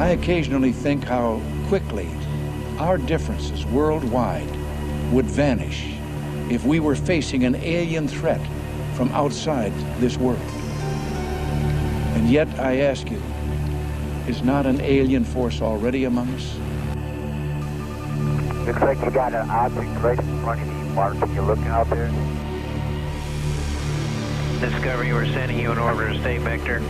I occasionally think how quickly our differences worldwide would vanish if we were facing an alien threat from outside this world. And yet, I ask you, is not an alien force already among us? Looks like you got an object right in front of you, Mark. Can you look out there? Discovery, we're sending you an orbiter state vector.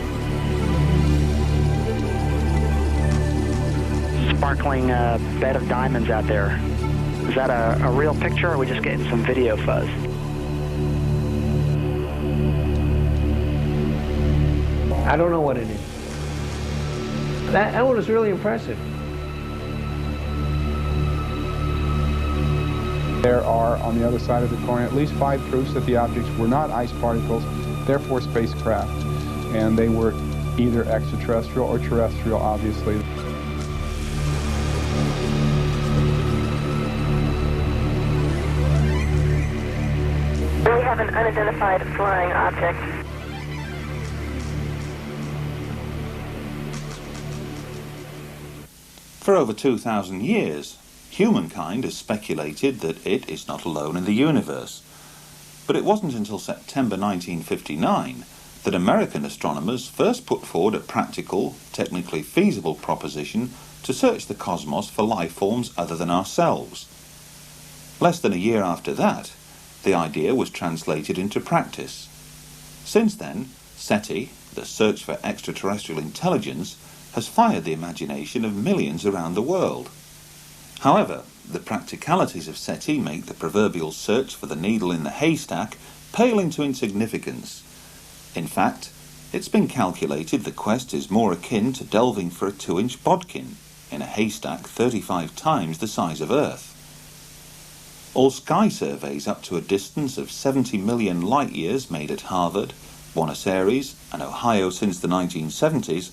Sparkling bed of diamonds out there. Is that a real picture, or are we just getting some video fuzz? I don't know what it is. That one was really impressive. There are, on the other side of the coin, at least 5 proofs that the objects were not ice particles, therefore spacecraft, and they were either extraterrestrial or terrestrial, obviously. We have an unidentified flying object. For over 2,000 years, humankind has speculated that it is not alone in the universe. But it wasn't until September 1959 that American astronomers first put forward a practical, technically feasible proposition to search the cosmos for life forms other than ourselves. Less than a year after that, the idea was translated into practice. Since then, SETI, the search for extraterrestrial intelligence, has fired the imagination of millions around the world. However, the practicalities of SETI make the proverbial search for the needle in the haystack pale into insignificance. In fact, it's been calculated the quest is more akin to delving for a 2-inch bodkin in a haystack 35 times the size of Earth. All sky surveys up to a distance of 70 million light-years made at Harvard, Buenos Aires and Ohio since the 1970s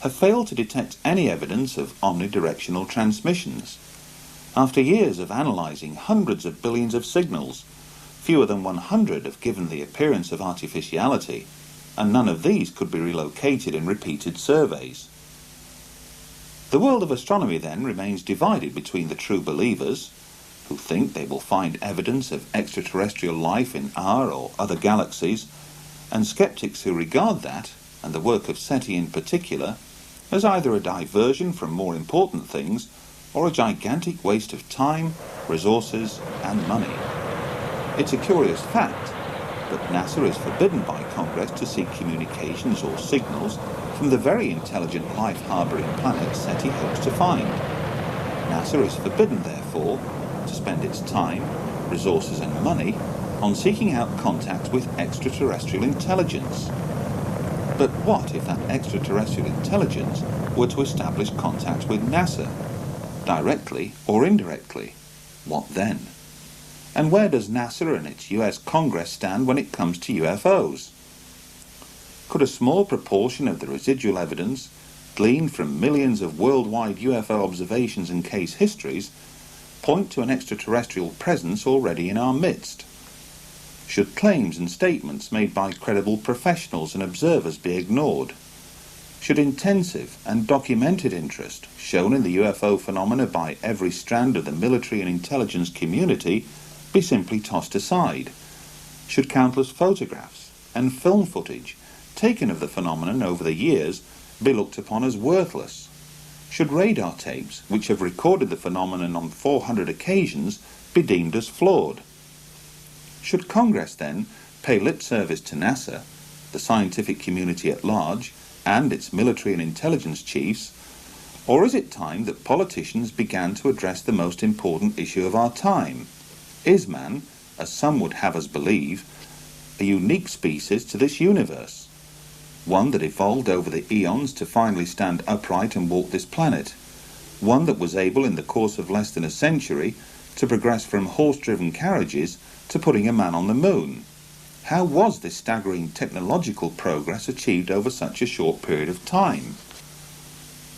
have failed to detect any evidence of omnidirectional transmissions. After years of analysing hundreds of billions of signals, fewer than 100 have given the appearance of artificiality, and none of these could be relocated in repeated surveys. The world of astronomy then remains divided between the true believers, who think they will find evidence of extraterrestrial life in our or other galaxies, and skeptics who regard that, and the work of SETI in particular, as either a diversion from more important things or a gigantic waste of time, resources and money. It's a curious fact, but NASA is forbidden by Congress to seek communications or signals from the very intelligent life-harbouring planet SETI hopes to find. NASA is forbidden, therefore, to spend its time, resources and money on seeking out contact with extraterrestrial intelligence. But what if that extraterrestrial intelligence were to establish contact with NASA, directly or indirectly? What then? And where does NASA and its US Congress stand when it comes to UFOs? Could a small proportion of the residual evidence, gleaned from millions of worldwide UFO observations and case histories, point to an extraterrestrial presence already in our midst? Should claims and statements made by credible professionals and observers be ignored? Should intensive and documented interest shown in the UFO phenomena by every strand of the military and intelligence community be simply tossed aside? Should countless photographs and film footage taken of the phenomenon over the years be looked upon as worthless? Should radar tapes, which have recorded the phenomenon on 400 occasions, be deemed as flawed? Should Congress then pay lip service to NASA, the scientific community at large, and its military and intelligence chiefs, or is it time that politicians began to address the most important issue of our time? Is man, as some would have us believe, a unique species to this universe? One that evolved over the eons to finally stand upright and walk this planet? One that was able in the course of less than a century to progress from horse-driven carriages to putting a man on the moon? How was this staggering technological progress achieved over such a short period of time?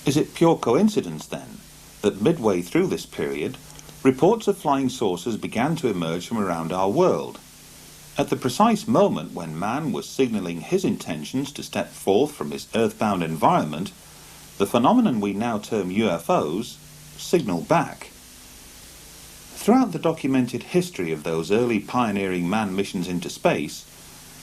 Is it pure coincidence, then, that midway through this period, reports of flying saucers began to emerge from around our world? At the precise moment when man was signalling his intentions to step forth from his earthbound environment, the phenomenon we now term UFOs signal back. Throughout the documented history of those early pioneering manned missions into space,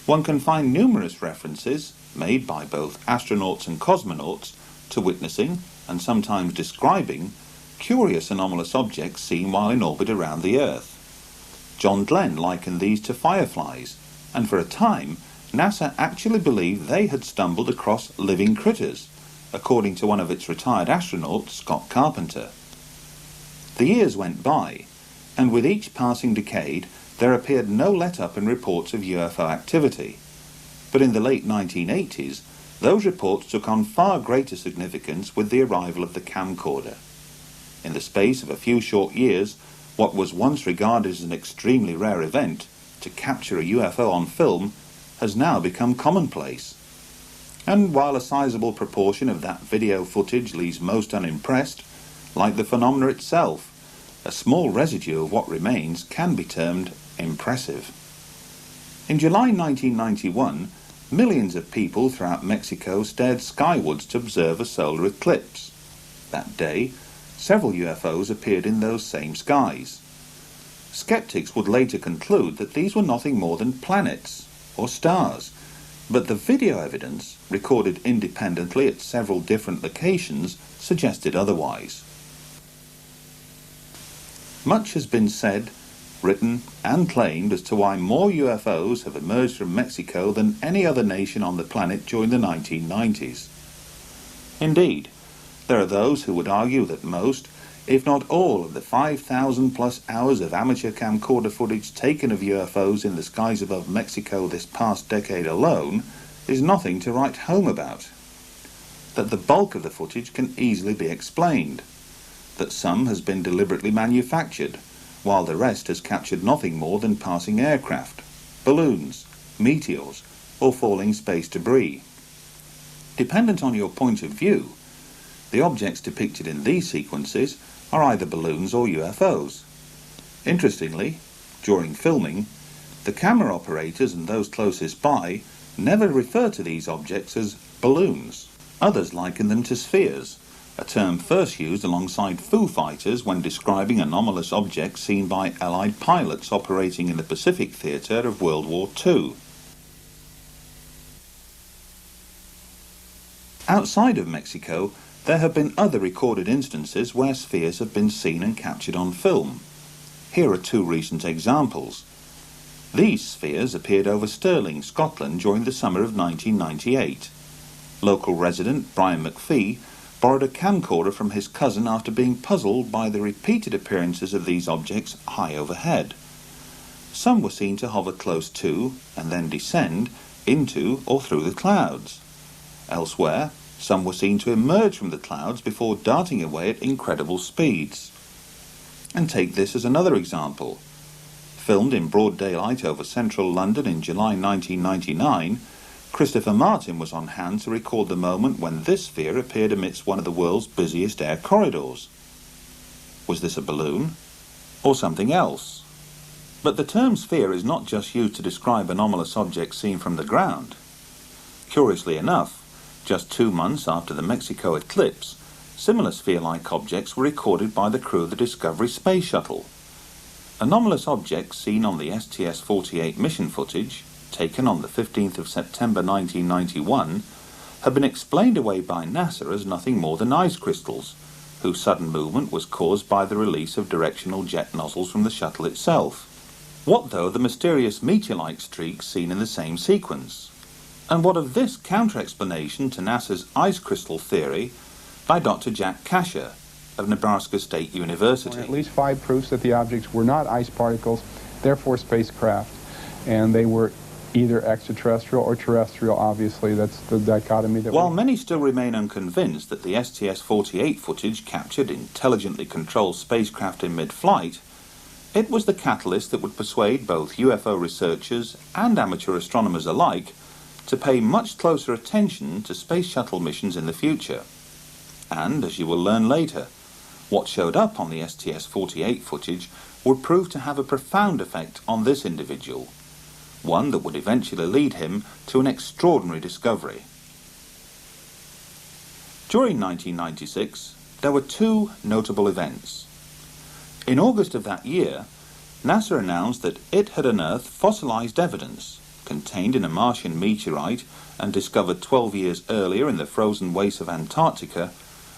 one can find numerous references, made by both astronauts and cosmonauts, to witnessing, and sometimes describing, curious anomalous objects seen while in orbit around the Earth. John Glenn likened these to fireflies, and for a time, NASA actually believed they had stumbled across living critters, according to one of its retired astronauts, Scott Carpenter. The years went by, and with each passing decade, there appeared no let-up in reports of UFO activity. But in the late 1980s, those reports took on far greater significance with the arrival of the camcorder. In the space of a few short years, what was once regarded as an extremely rare event, to capture a UFO on film, has now become commonplace. And while a sizable proportion of that video footage leaves most unimpressed, like the phenomena itself, a small residue of what remains can be termed impressive. In July 1991, millions of people throughout Mexico stared skywards to observe a solar eclipse. That day, several UFOs appeared in those same skies. Skeptics would later conclude that these were nothing more than planets or stars, but the video evidence, recorded independently at several different locations, suggested otherwise. Much has been said, written and claimed as to why more UFOs have emerged from Mexico than any other nation on the planet during the 1990s. Indeed, there are those who would argue that most, if not all, of the 5,000 plus hours of amateur camcorder footage taken of UFOs in the skies above Mexico this past decade alone is nothing to write home about. That the bulk of the footage can easily be explained. That some has been deliberately manufactured, while the rest has captured nothing more than passing aircraft, balloons, meteors, or falling space debris. Dependent on your point of view, the objects depicted in these sequences are either balloons or UFOs. Interestingly, during filming, the camera operators and those closest by never refer to these objects as balloons. Others liken them to spheres, a term first used alongside Foo Fighters when describing anomalous objects seen by Allied pilots operating in the Pacific theatre of World War II. Outside of Mexico, there have been other recorded instances where spheres have been seen and captured on film. Here are two recent examples. These spheres appeared over Stirling, Scotland during the summer of 1998. Local resident Brian McPhee borrowed a camcorder from his cousin after being puzzled by the repeated appearances of these objects high overhead. Some were seen to hover close to and then descend into or through the clouds. Elsewhere, some were seen to emerge from the clouds before darting away at incredible speeds. And take this as another example. Filmed in broad daylight over central London in July 1999, Christopher Martin was on hand to record the moment when this sphere appeared amidst one of the world's busiest air corridors. Was this a balloon? Or something else? But the term sphere is not just used to describe anomalous objects seen from the ground. Curiously enough, just 2 months after the Mexico eclipse, similar sphere-like objects were recorded by the crew of the Discovery space shuttle. Anomalous objects seen on the STS-48 mission footage, taken on the 15th of September 1991, have been explained away by NASA as nothing more than ice crystals, whose sudden movement was caused by the release of directional jet nozzles from the shuttle itself. What, though, the mysterious meteor-like streaks seen in the same sequence? And what of this counter-explanation to NASA's ice crystal theory by Dr. Jack Kasher of Nebraska State University? At least 5 proofs that the objects were not ice particles, therefore spacecraft, and they were either extraterrestrial or terrestrial. Obviously, that's the dichotomy that While many still remain unconvinced that the STS-48 footage captured intelligently controlled spacecraft in mid-flight, it was the catalyst that would persuade both UFO researchers and amateur astronomers alike to pay much closer attention to space shuttle missions in the future. And, as you will learn later, what showed up on the STS-48 footage would prove to have a profound effect on this individual, one that would eventually lead him to an extraordinary discovery. During 1996, there were two notable events. In August of that year, NASA announced that it had unearthed fossilized evidence contained in a Martian meteorite and discovered 12 years earlier in the frozen wastes of Antarctica,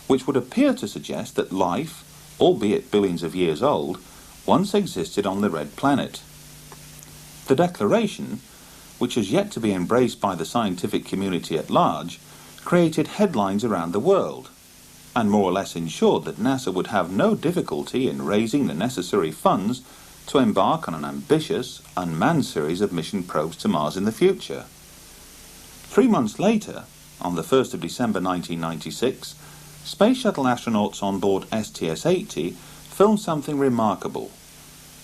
which would appear to suggest that life, albeit billions of years old, once existed on the red planet. The declaration, which has yet to be embraced by the scientific community at large, created headlines around the world, and more or less ensured that NASA would have no difficulty in raising the necessary funds to embark on an ambitious, unmanned series of mission probes to Mars in the future. 3 months later, on the 1st of December 1996, Space Shuttle astronauts on board STS-80 filmed something remarkable.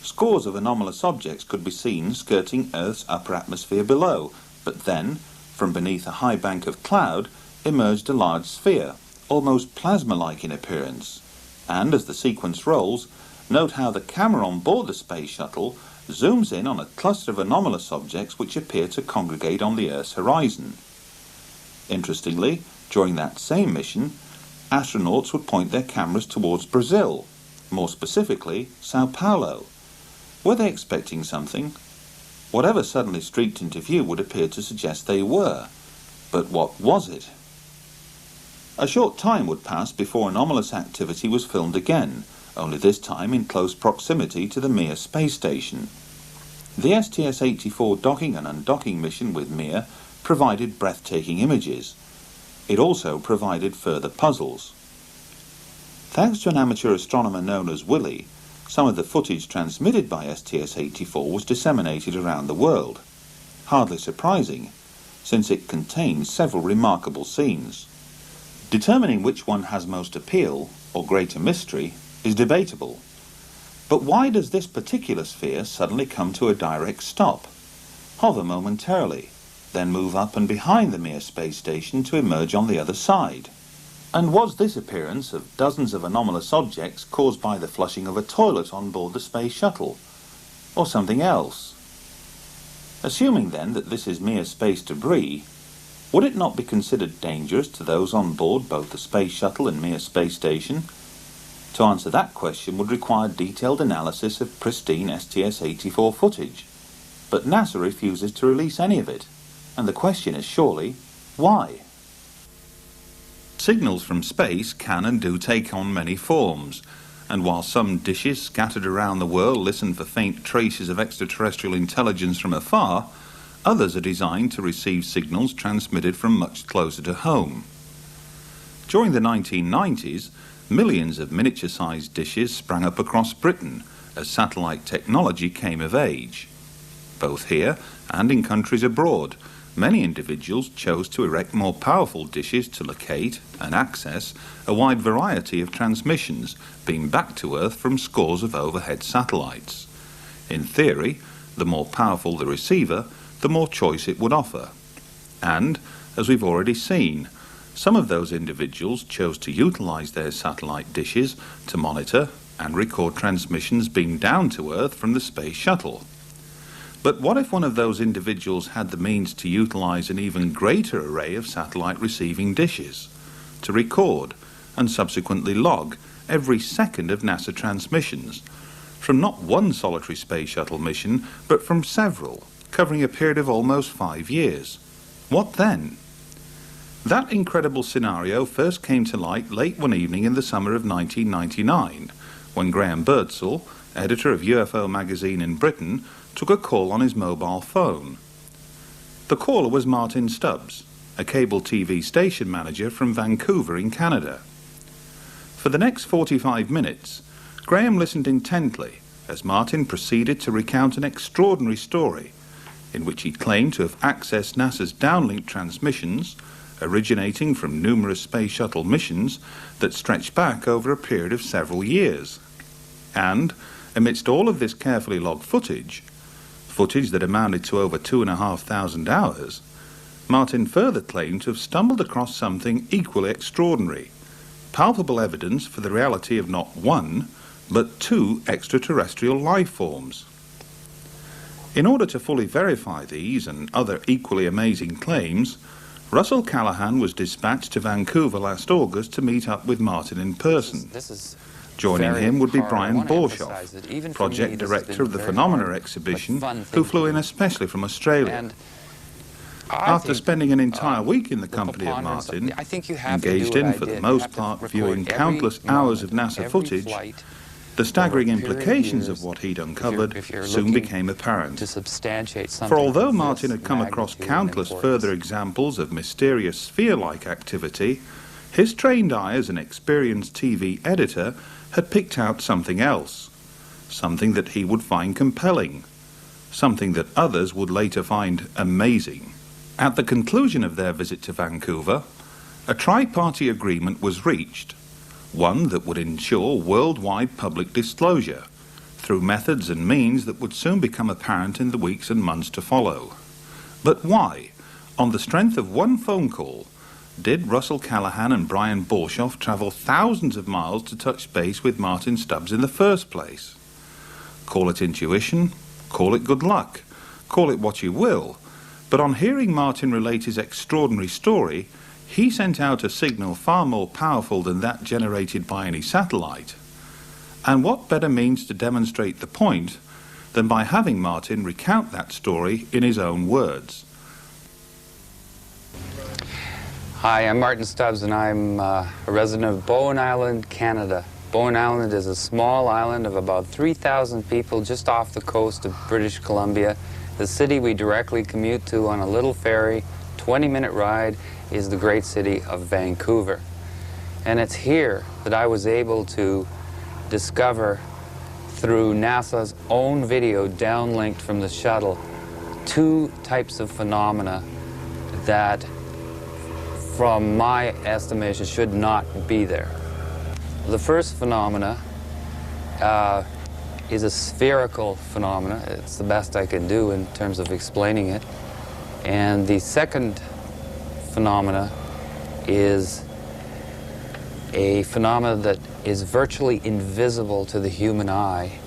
Scores of anomalous objects could be seen skirting Earth's upper atmosphere below, but then, from beneath a high bank of cloud, emerged a large sphere, almost plasma-like in appearance. And as the sequence rolls, note how the camera on board the Space Shuttle zooms in on a cluster of anomalous objects which appear to congregate on the Earth's horizon. Interestingly, during that same mission, astronauts would point their cameras towards Brazil, more specifically Sao Paulo. Were they expecting something? Whatever suddenly streaked into view would appear to suggest they were. But what was it? A short time would pass before anomalous activity was filmed again, only this time in close proximity to the Mir space station. The STS-84 docking and undocking mission with Mir provided breathtaking images. It also provided further puzzles. Thanks to an amateur astronomer known as Willie, some of the footage transmitted by STS-84 was disseminated around the world. Hardly surprising, since it contains several remarkable scenes. Determining which one has most appeal, or greater mystery, is debatable. But why does this particular sphere suddenly come to a direct stop, hover momentarily, then move up and behind the Mir space station to emerge on the other side? And was this appearance of dozens of anomalous objects caused by the flushing of a toilet on board the Space Shuttle, or something else? Assuming then that this is mere space debris, would it not be considered dangerous to those on board both the Space Shuttle and Mir space station? To answer that question would require detailed analysis of pristine STS-84 footage, but NASA refuses to release any of it, and the question is surely, why? Signals from space can and do take on many forms, and while some dishes scattered around the world listen for faint traces of extraterrestrial intelligence from afar, others are designed to receive signals transmitted from much closer to home. During the 1990s, millions of miniature-sized dishes sprang up across Britain as satellite technology came of age. Both here and in countries abroad, many individuals chose to erect more powerful dishes to locate and access a wide variety of transmissions being back to Earth from scores of overhead satellites. In theory, the more powerful the receiver, the more choice it would offer. And, as we've already seen, some of those individuals chose to utilize their satellite dishes to monitor and record transmissions beamed down to Earth from the Space Shuttle. But what if one of those individuals had the means to utilize an even greater array of satellite receiving dishes, to record and subsequently log every second of NASA transmissions, from not one solitary Space Shuttle mission, but from several, covering a period of almost 5 years? What then? That incredible scenario first came to light late one evening in the summer of 1999, when Graham Birdsall, editor of UFO magazine in Britain, took a call on his mobile phone. The caller was Martyn Stubbs, a cable TV station manager from Vancouver in Canada. For the next 45 minutes, Graham listened intently as Martyn proceeded to recount an extraordinary story in which he claimed to have accessed NASA's downlink transmissions originating from numerous Space Shuttle missions that stretched back over a period of several years. And, amidst all of this carefully logged footage that amounted to over 2,500 hours, Martyn further claimed to have stumbled across something equally extraordinary, palpable evidence for the reality of not one, but 2 extraterrestrial life forms. In order to fully verify these and other equally amazing claims, Russell Callahan was dispatched to Vancouver last August to meet up with Martyn in person. Joining him would be Brian Borshoff, project director of the Phenomena exhibition, who flew in especially from Australia. After spending an entire week in the company of Martyn, engaged in, for the most part, viewing countless hours of NASA footage, the staggering implications of what he'd uncovered soon became apparent. For although Martyn had come across countless further examples of mysterious sphere-like activity, his trained eye as an experienced TV editor had picked out something else, something that he would find compelling, something that others would later find amazing. At the conclusion of their visit to Vancouver, a tri-party agreement was reached, one that would ensure worldwide public disclosure, through methods and means that would soon become apparent in the weeks and months to follow. But why, on the strength of one phone call, did Russell Callahan and Brian Borshoff travel thousands of miles to touch base with Martyn Stubbs in the first place? Call it intuition, call it good luck, call it what you will, but on hearing Martyn relate his extraordinary story, he sent out a signal far more powerful than that generated by any satellite. And what better means to demonstrate the point than by having Martyn recount that story in his own words? Hi, I'm Martyn Stubbs, and I'm a resident of Bowen Island, Canada. Bowen Island is a small island of about 3,000 people just off the coast of British Columbia. The city we directly commute to on a little ferry, 20-minute ride, is the great city of Vancouver. And it's here that I was able to discover, through NASA's own video downlinked from the shuttle, two types of phenomena that, from my estimation, should not be there. The first phenomena is a spherical phenomena. It's the best I can do in terms of explaining it. And the second phenomena is a phenomena that is virtually invisible to the human eye,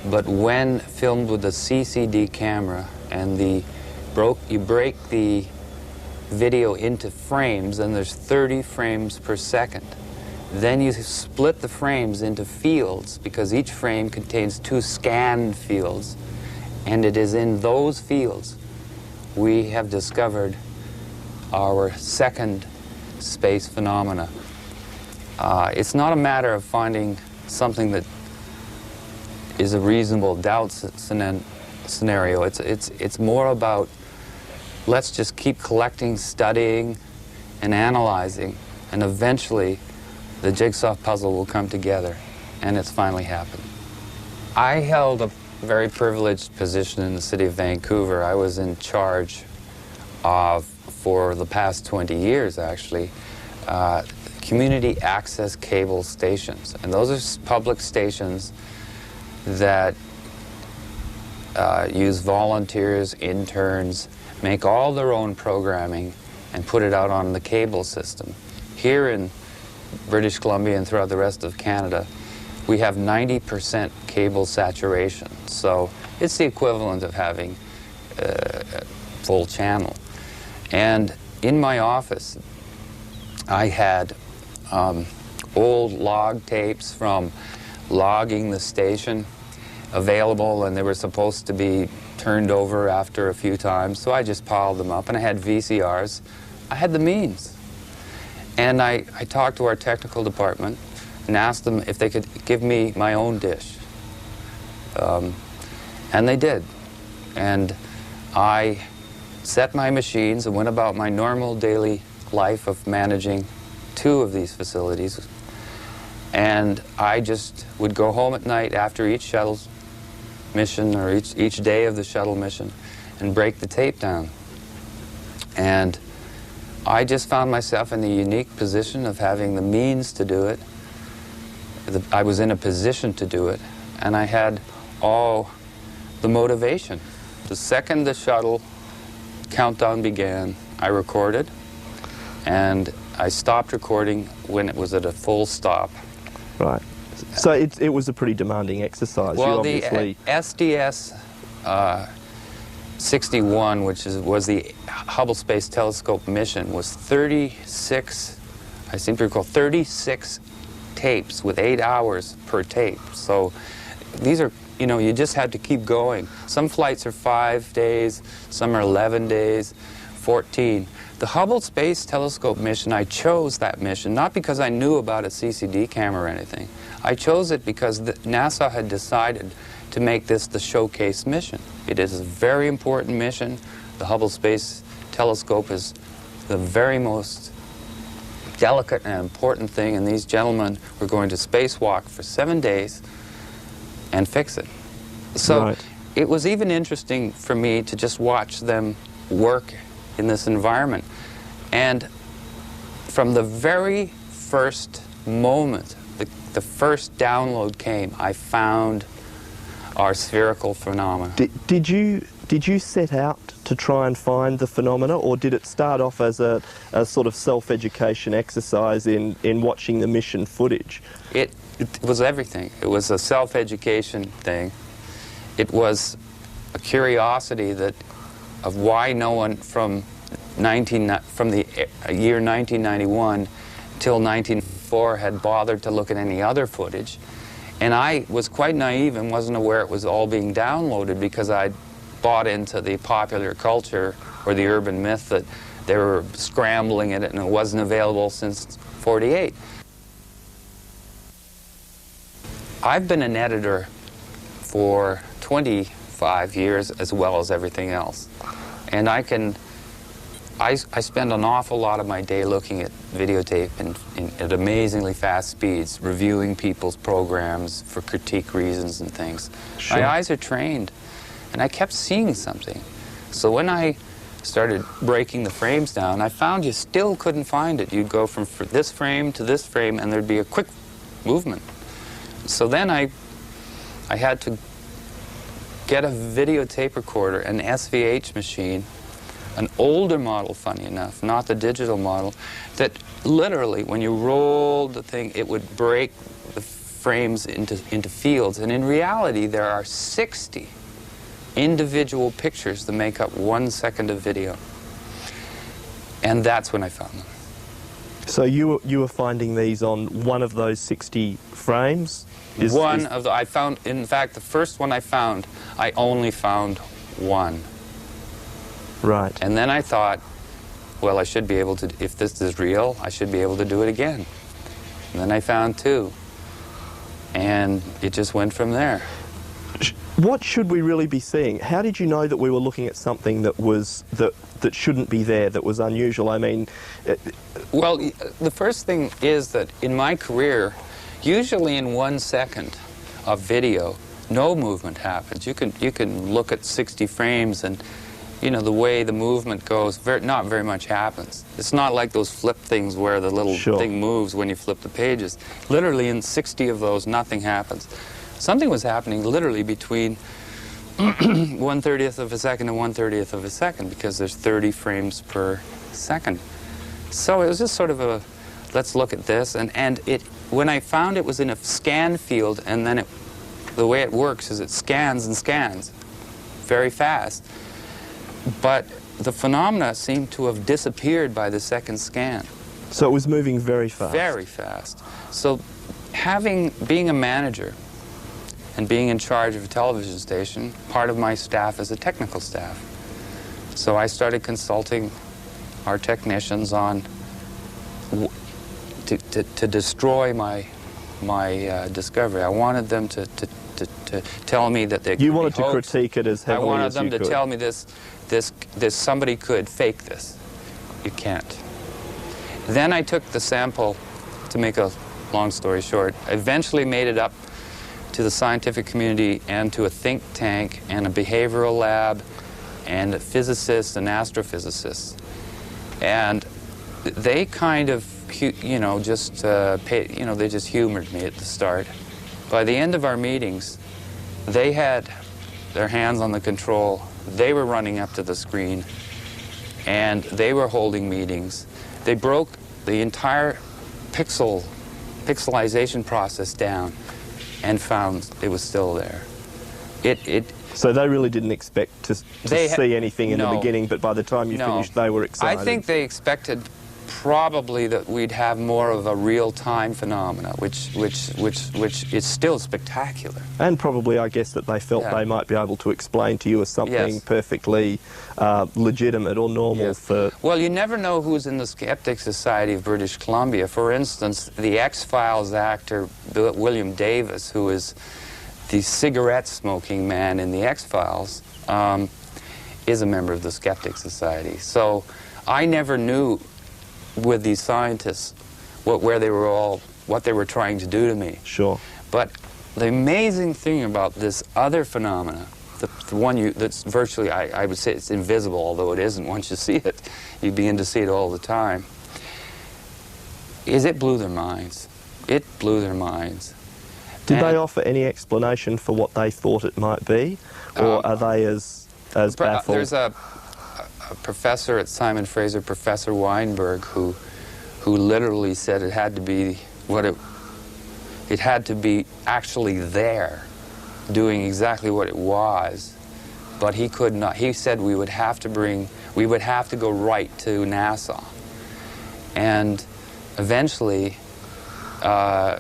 but when filmed with a CCD camera and you break the video into frames, and there's 30 frames per second. Then you split the frames into fields, because each frame contains 2 scan fields, and it is in those fields we have discovered our second space phenomena. It's not a matter of finding something that is a reasonable doubt scenario. It's more about, let's just keep collecting, studying, and analyzing, and eventually the jigsaw puzzle will come together, and it's finally happened. I held a very privileged position in the city of Vancouver. I was in charge of, for the past 20 years actually, community access cable stations. And those are public stations that use volunteers, interns, make all their own programming, and put it out on the cable system. Here in British Columbia and throughout the rest of Canada, we have 90% cable saturation. So it's the equivalent of having a full channel. And in my office, I had old log tapes from logging the station available, and they were supposed to be turned over after a few times, so I just piled them up. And I had VCRs. I had the means. And I talked to our technical department and asked them if they could give me my own dish. And they did. And I set my machines and went about my normal daily life of managing 2 of these facilities. And I just would go home at night after each shuttle mission, or each day of the shuttle mission, and break the tape down. And I just found myself in the unique position of having the means to do it. I was in a position to do it, and I had all the motivation. The second the shuttle countdown began, I recorded, and I stopped recording when it was at a full stop. Right. So it was a pretty demanding exercise. Well, you obviously... the SDS 61, which was the Hubble Space Telescope mission, was 36, I seem to recall, 36 tapes with 8 hours per tape. So these are, you know, you just had to keep going. Some flights are 5 days, some are 11 days, 14. The Hubble Space Telescope mission, I chose that mission not because I knew about a CCD camera or anything. I chose it because NASA had decided to make this the showcase mission. It is a very important mission. The Hubble Space Telescope is the very most delicate and important thing, and these gentlemen were going to spacewalk for 7 days and fix it. So it was even interesting for me to just watch them work in this environment. And from the very first moment, the first download came, I found our spherical phenomena. Did you set out to try and find the phenomena, or did it start off as a sort of self-education exercise in watching the mission footage? It was everything. It was a self-education thing. It was a curiosity of why no one from the year 1991 till 1994 had bothered to look at any other footage. And I was quite naive and wasn't aware it was all being downloaded because I'd bought into the popular culture or the urban myth that they were scrambling at it and it wasn't available since '48. I've been an editor for 25 years as well as everything else. And I spend an awful lot of my day looking at videotape at amazingly fast speeds, reviewing people's programs for critique reasons and things. Sure. My eyes are trained, and I kept seeing something. So when I started breaking the frames down, I found you still couldn't find it. You'd go from this frame to this frame, and there'd be a quick movement. So then I had to get a videotape recorder, an SVH machine, an older model, funny enough, not the digital model, that literally, when you rolled the thing, it would break the frames into fields. And in reality, there are 60 individual pictures that make up 1 second of video. And that's when I found them. So you were finding these on one of those 60 frames? I found, in fact, the first one I found, I only found one. Right. And then I thought, well, I should be able to, if this is real, I should be able to do it again. And then I found 2. And it just went from there. What should we really be seeing? How did you know that we were looking at something that was that shouldn't be there, that was unusual? I mean, well, the first thing is that in my career, usually in 1 second of video, no movement happens. You can look at 60 frames and, you know, the way the movement goes, not very much happens. It's not like those flip things where the little thing moves when you flip the pages. Literally in 60 of those, nothing happens. Something was happening literally between 1/30th of a second and 1/30th of a second, because there's 30 frames per second. So it was just sort of a, let's look at this. And when I found it was in a scan field, and then the way it works is it scans and scans very fast. But the phenomena seemed to have disappeared by the second scan. So it was moving very fast? Very fast. So being a manager and being in charge of a television station, part of my staff is a technical staff. So I started consulting our technicians on to destroy my discovery. I wanted them to tell me that they could You wanted be to hoaxed. critique it as heavily as you could. I wanted them to tell me this somebody could fake this. You can't. Then I took the sample, to make a long story short, eventually made it up to the scientific community and to a think tank and a behavioral lab and physicists and astrophysicists. And they kind of, you know, just they just humored me at the start. By the end of our meetings, they had their hands on the control. They were running up to the screen, and they were holding meetings. They broke the entire pixelization process down and found it was still there. So they really didn't expect to see anything in the beginning, but by the time you finished, they were excited. I think they expected probably that we'd have more of a real-time phenomena, which is still spectacular. And probably, I guess, that they felt they might be able to explain to you as something perfectly legitimate or normal for... Well, you never know who's in the Skeptic Society of British Columbia. For instance, the X-Files actor William Davis, who is the cigarette-smoking man in the X-Files, is a member of the Skeptic Society. So I never knew with these scientists what they were trying to do to me. Sure. But the amazing thing about this other phenomena, the one that's virtually, I would say it's invisible, although it isn't once you see it. You begin to see it all the time. Is it blew their minds. It blew their minds. Did they offer any explanation for what they thought it might be? Or are they as baffled? There's a professor at Simon Fraser, Professor Weinberg, who literally said it had to be it had to be actually there, doing exactly what it was, but he could not. He said we would have to go right to NASA, and eventually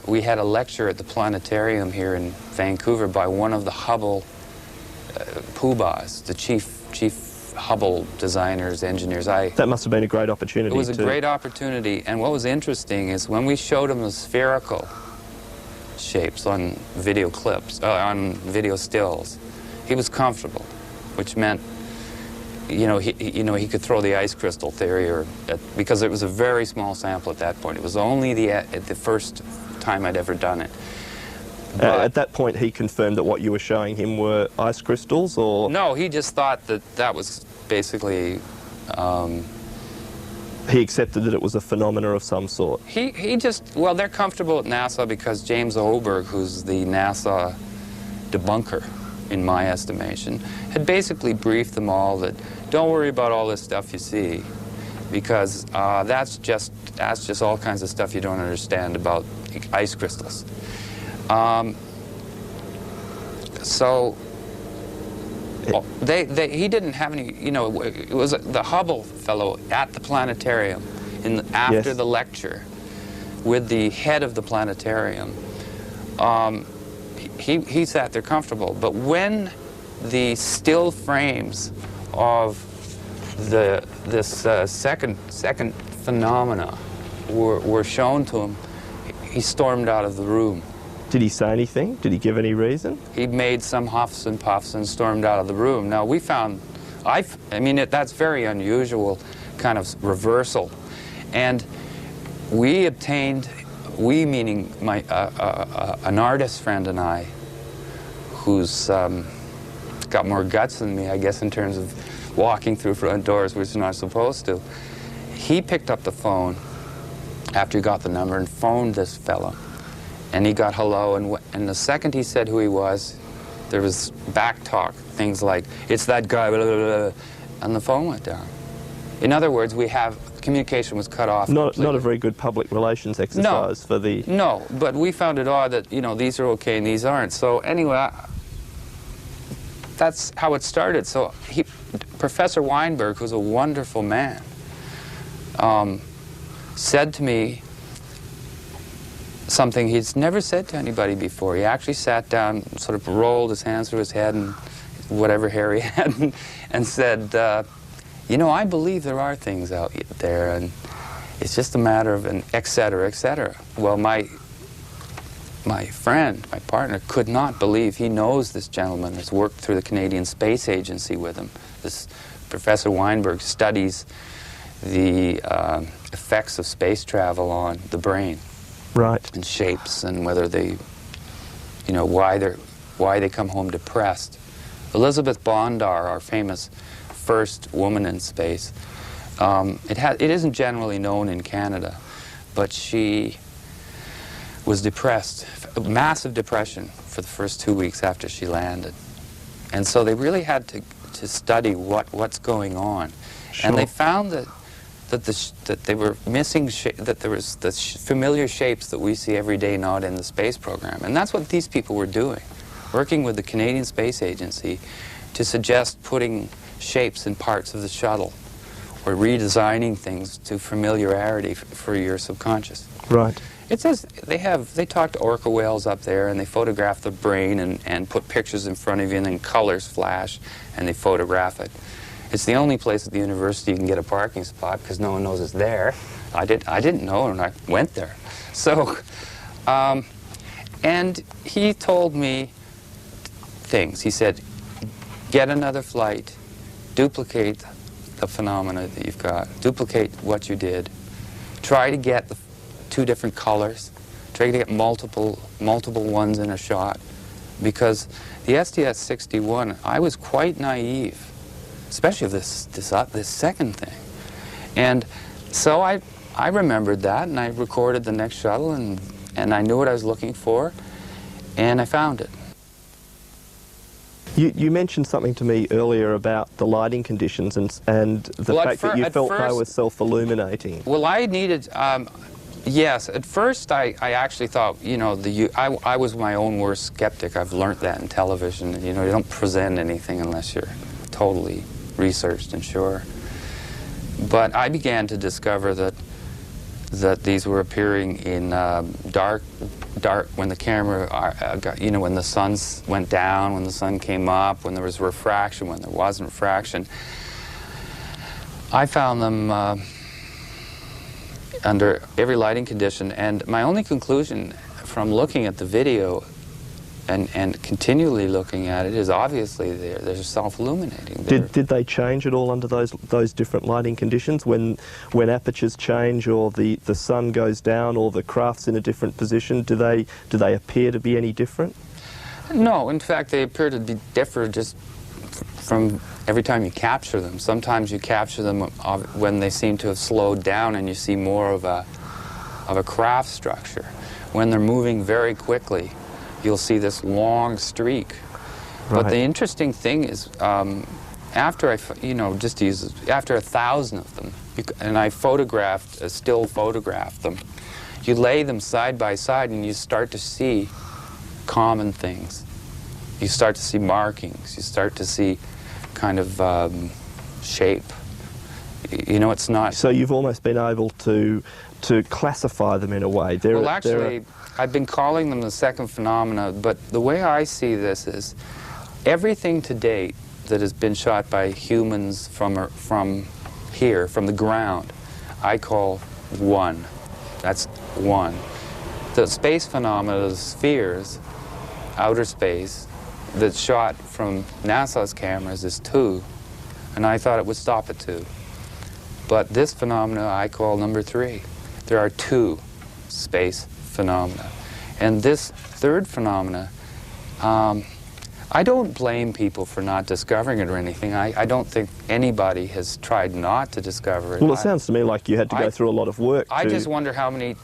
we had a lecture at the planetarium here in Vancouver by one of the Hubble poobahs, the chief Hubble designers, engineers. That must have been a great opportunity. It was a great opportunity, and what was interesting is when we showed him the spherical shapes on video clips, on video stills, he was comfortable, which meant, he could throw the ice crystal theory, because it was a very small sample at that point. It was only the first time I'd ever done it. At that point, he confirmed that what you were showing him were ice crystals, or...? No, he just thought that was basically... He accepted that it was a phenomena of some sort. He just... Well, they're comfortable at NASA because James Oberg, who's the NASA debunker, in my estimation, had basically briefed them all that don't worry about all this stuff you see, because that's just all kinds of stuff you don't understand about ice crystals. So he didn't have any, it was the Hubble fellow at the planetarium after the lecture with the head of the planetarium. He sat there comfortable, but when the still frames of this second phenomena were shown to him, he stormed out of the room. Did he say anything? Did he give any reason? He made some huffs and puffs and stormed out of the room. Now we found, that's very unusual kind of reversal. And we obtained, meaning an artist friend and I, who's got more guts than me, I guess, in terms of walking through front doors, which you're not supposed to. He picked up the phone after he got the number and phoned this fellow. And he got hello, and the second he said who he was, there was back talk, things like, it's that guy, blah, blah, blah, and the phone went down. In other words, communication was cut off. Not a very good public relations exercise for the... No, but we found it odd that, these are okay and these aren't. So anyway, that's how it started. So Professor Weinberg, who's a wonderful man, said to me something he's never said to anybody before. He actually sat down, sort of rolled his hands through his head and whatever hair he had, and said, I believe there are things out there, and it's just a matter of an et cetera, et cetera. Well, my friend, my partner, could not believe. He knows this gentleman, has worked through the Canadian Space Agency with him. This Professor Weinberg studies the effects of space travel on the brain. Right. And shapes, and whether they, why they come home depressed. Elizabeth Bondar, our famous first woman in space, it isn't generally known in Canada, but she was depressed, massive depression for the first 2 weeks after she landed. And so they really had to study what's going on. Sure. And they found that they were missing, that there was familiar shapes that we see every day not in the space program. And that's what these people were doing. working with the Canadian Space Agency to suggest putting shapes in parts of the shuttle or redesigning things to familiarity for your subconscious. Right. It says they talk to orca whales up there, and they photograph the brain and put pictures in front of you, and then colors flash, and they photograph it. It's the only place at the university you can get a parking spot because no one knows it's there. I didn't know, and I went there. So, and he told me things. He said, get another flight, duplicate the phenomena that you've got, duplicate what you did, try to get the 2 different colors, try to get multiple ones in a shot, because the STS-61, I was quite naive, especially this second thing. And so I remembered that, and I recorded the next shuttle, and I knew what I was looking for, and I found it. You mentioned something to me earlier about the lighting conditions and the fact that you felt they were self-illuminating. Well, I needed, yes, at first I actually thought, you know, I was my own worst skeptic. I've learned that in television. You know, you don't present anything unless you're totally researched and sure. But I began to discover that these were appearing in dark, when the camera, you know, when the sun went down, when the sun came up, when there was refraction, when there wasn't refraction. I found them under every lighting condition, and my only conclusion from looking at the video and continually looking at it is obviously they're self-illuminating. Did they change at all under those different lighting conditions when apertures change, or the sun goes down, or the craft's in a different position? Do they appear to be any different? No, in fact they appear to be different just from every time you capture them. Sometimes you capture them when they seem to have slowed down and you see more of a craft structure. When they're moving very quickly, you'll see this long streak. Right. But the interesting thing is, after after 1,000 of them, and I still photographed them, you lay them side by side and you start to see common things. You start to see markings. You start to see kind of shape. You know, it's not... So you've almost been able to classify them in a way. Well, actually, I've been calling them the second phenomena, but the way I see this is everything to date that has been shot by humans from here, from the ground, I call one. That's one. The space phenomena, the spheres, outer space, that's shot from NASA's cameras is 2, and I thought it would stop at 2. But this phenomena I call number 3. There are 2 space phenomena. And this third phenomena, I don't blame people for not discovering it or anything. I don't think anybody has tried not to discover it. Well, it sounds to me like you had to go through a lot of work. I just wonder how many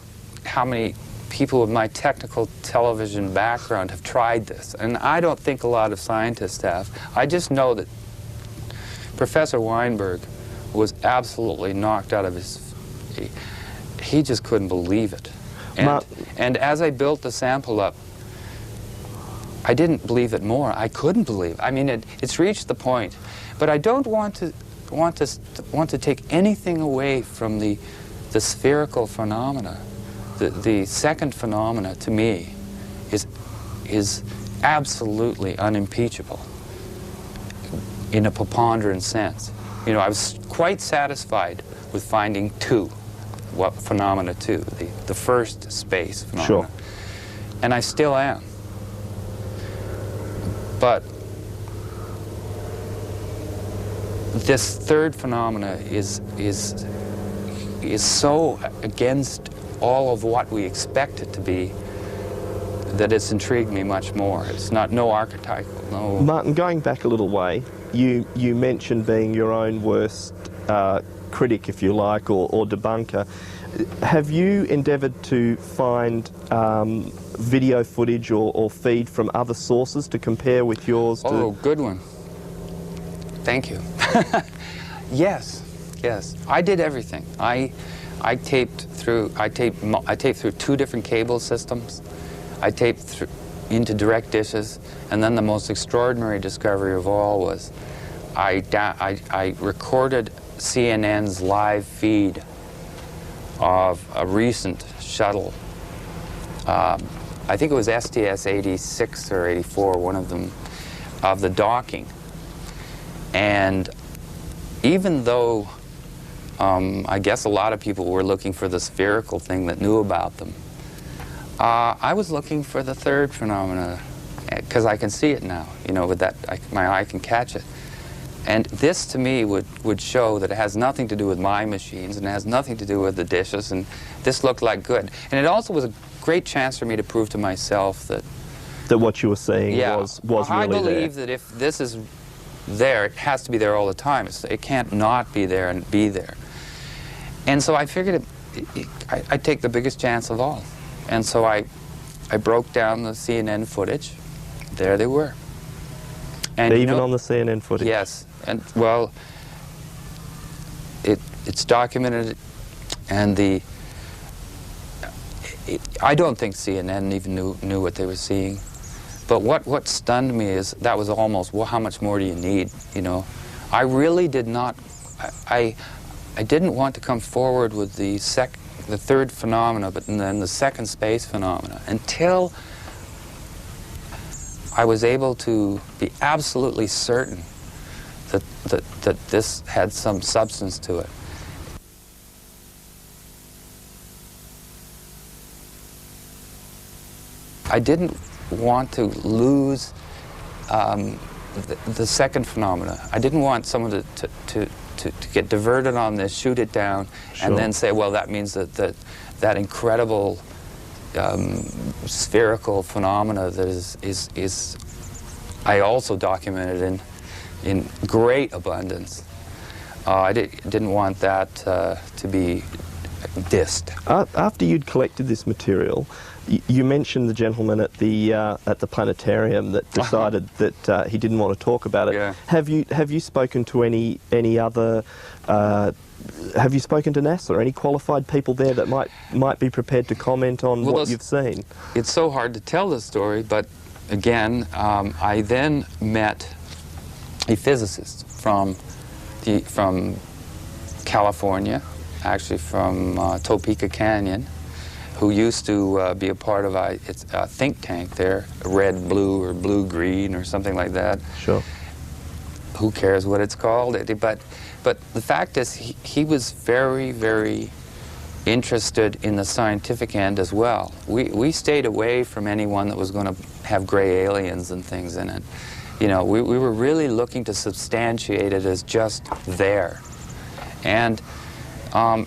people with my technical television background have tried this. And I don't think a lot of scientists have. I just know that Professor Weinberg was absolutely knocked out of his... He just couldn't believe it. And as I built the sample up, I didn't believe it more. I couldn't believe it. I mean, it's reached the point. But I don't want to take anything away from the spherical phenomena. The second phenomena, to me, is absolutely unimpeachable in a preponderant sense. You know, I was quite satisfied with finding 2. What phenomena 2, the first space phenomena. Sure. And I still am. But this third phenomena is so against all of what we expect it to be that it's intrigued me much more. It's no archetypal, no... Martyn, going back a little way, you mentioned being your own worst critic, if you like, or debunker. Have you endeavoured to find video footage or feed from other sources to compare with yours? Oh, good one. Thank you. Yes. I did everything. I taped through 2 different cable systems. I taped through, into direct dishes. And then the most extraordinary discovery of all was I recorded CNN's live feed of a recent shuttle. I think it was STS-86 or 84, one of them, of the docking. And even though I guess a lot of people were looking for the spherical thing that knew about them, I was looking for the third phenomena, because I can see it now, you know, with that, my eye can catch it. And this, to me, would show that it has nothing to do with my machines, and it has nothing to do with the dishes, and this looked like good. And it also was a great chance for me to prove to myself that what you were seeing was really there. I believe that if this is there, it has to be there all the time. It can't not be there and be there. And so I figured I'd take the biggest chance of all. And so I broke down the CNN footage. There they were. And even on the CNN footage? Yes. And, well, it's documented, and I don't think CNN even knew what they were seeing. But what stunned me is that was almost, well, how much more do you need, you know? I really did not, I didn't want to come forward with the third phenomena, but then the second space phenomena, until I was able to be absolutely certain that this had some substance to it. I didn't want to lose the second phenomena. I didn't want someone to get diverted on this, shoot it down, and then say, well, that means that incredible spherical phenomena that is I also documented in great abundance. I didn't want that to be dissed. After you'd collected this material, you mentioned the gentleman at the planetarium that decided that he didn't want to talk about it. Yeah. Have you spoken to any other? Have you spoken to NASA or any qualified people there that might be prepared to comment on what you've seen? It's so hard to tell this story, but again, I then met a physicist from California, actually from Topeka Canyon, who used to be a part of a think tank there, red, blue, or blue-green, or something like that. Sure. Who cares what it's called? But the fact is, he was very, very interested in the scientific end as well. We stayed away from anyone that was going to have gray aliens and things in it. You know, we were really looking to substantiate it as just there. And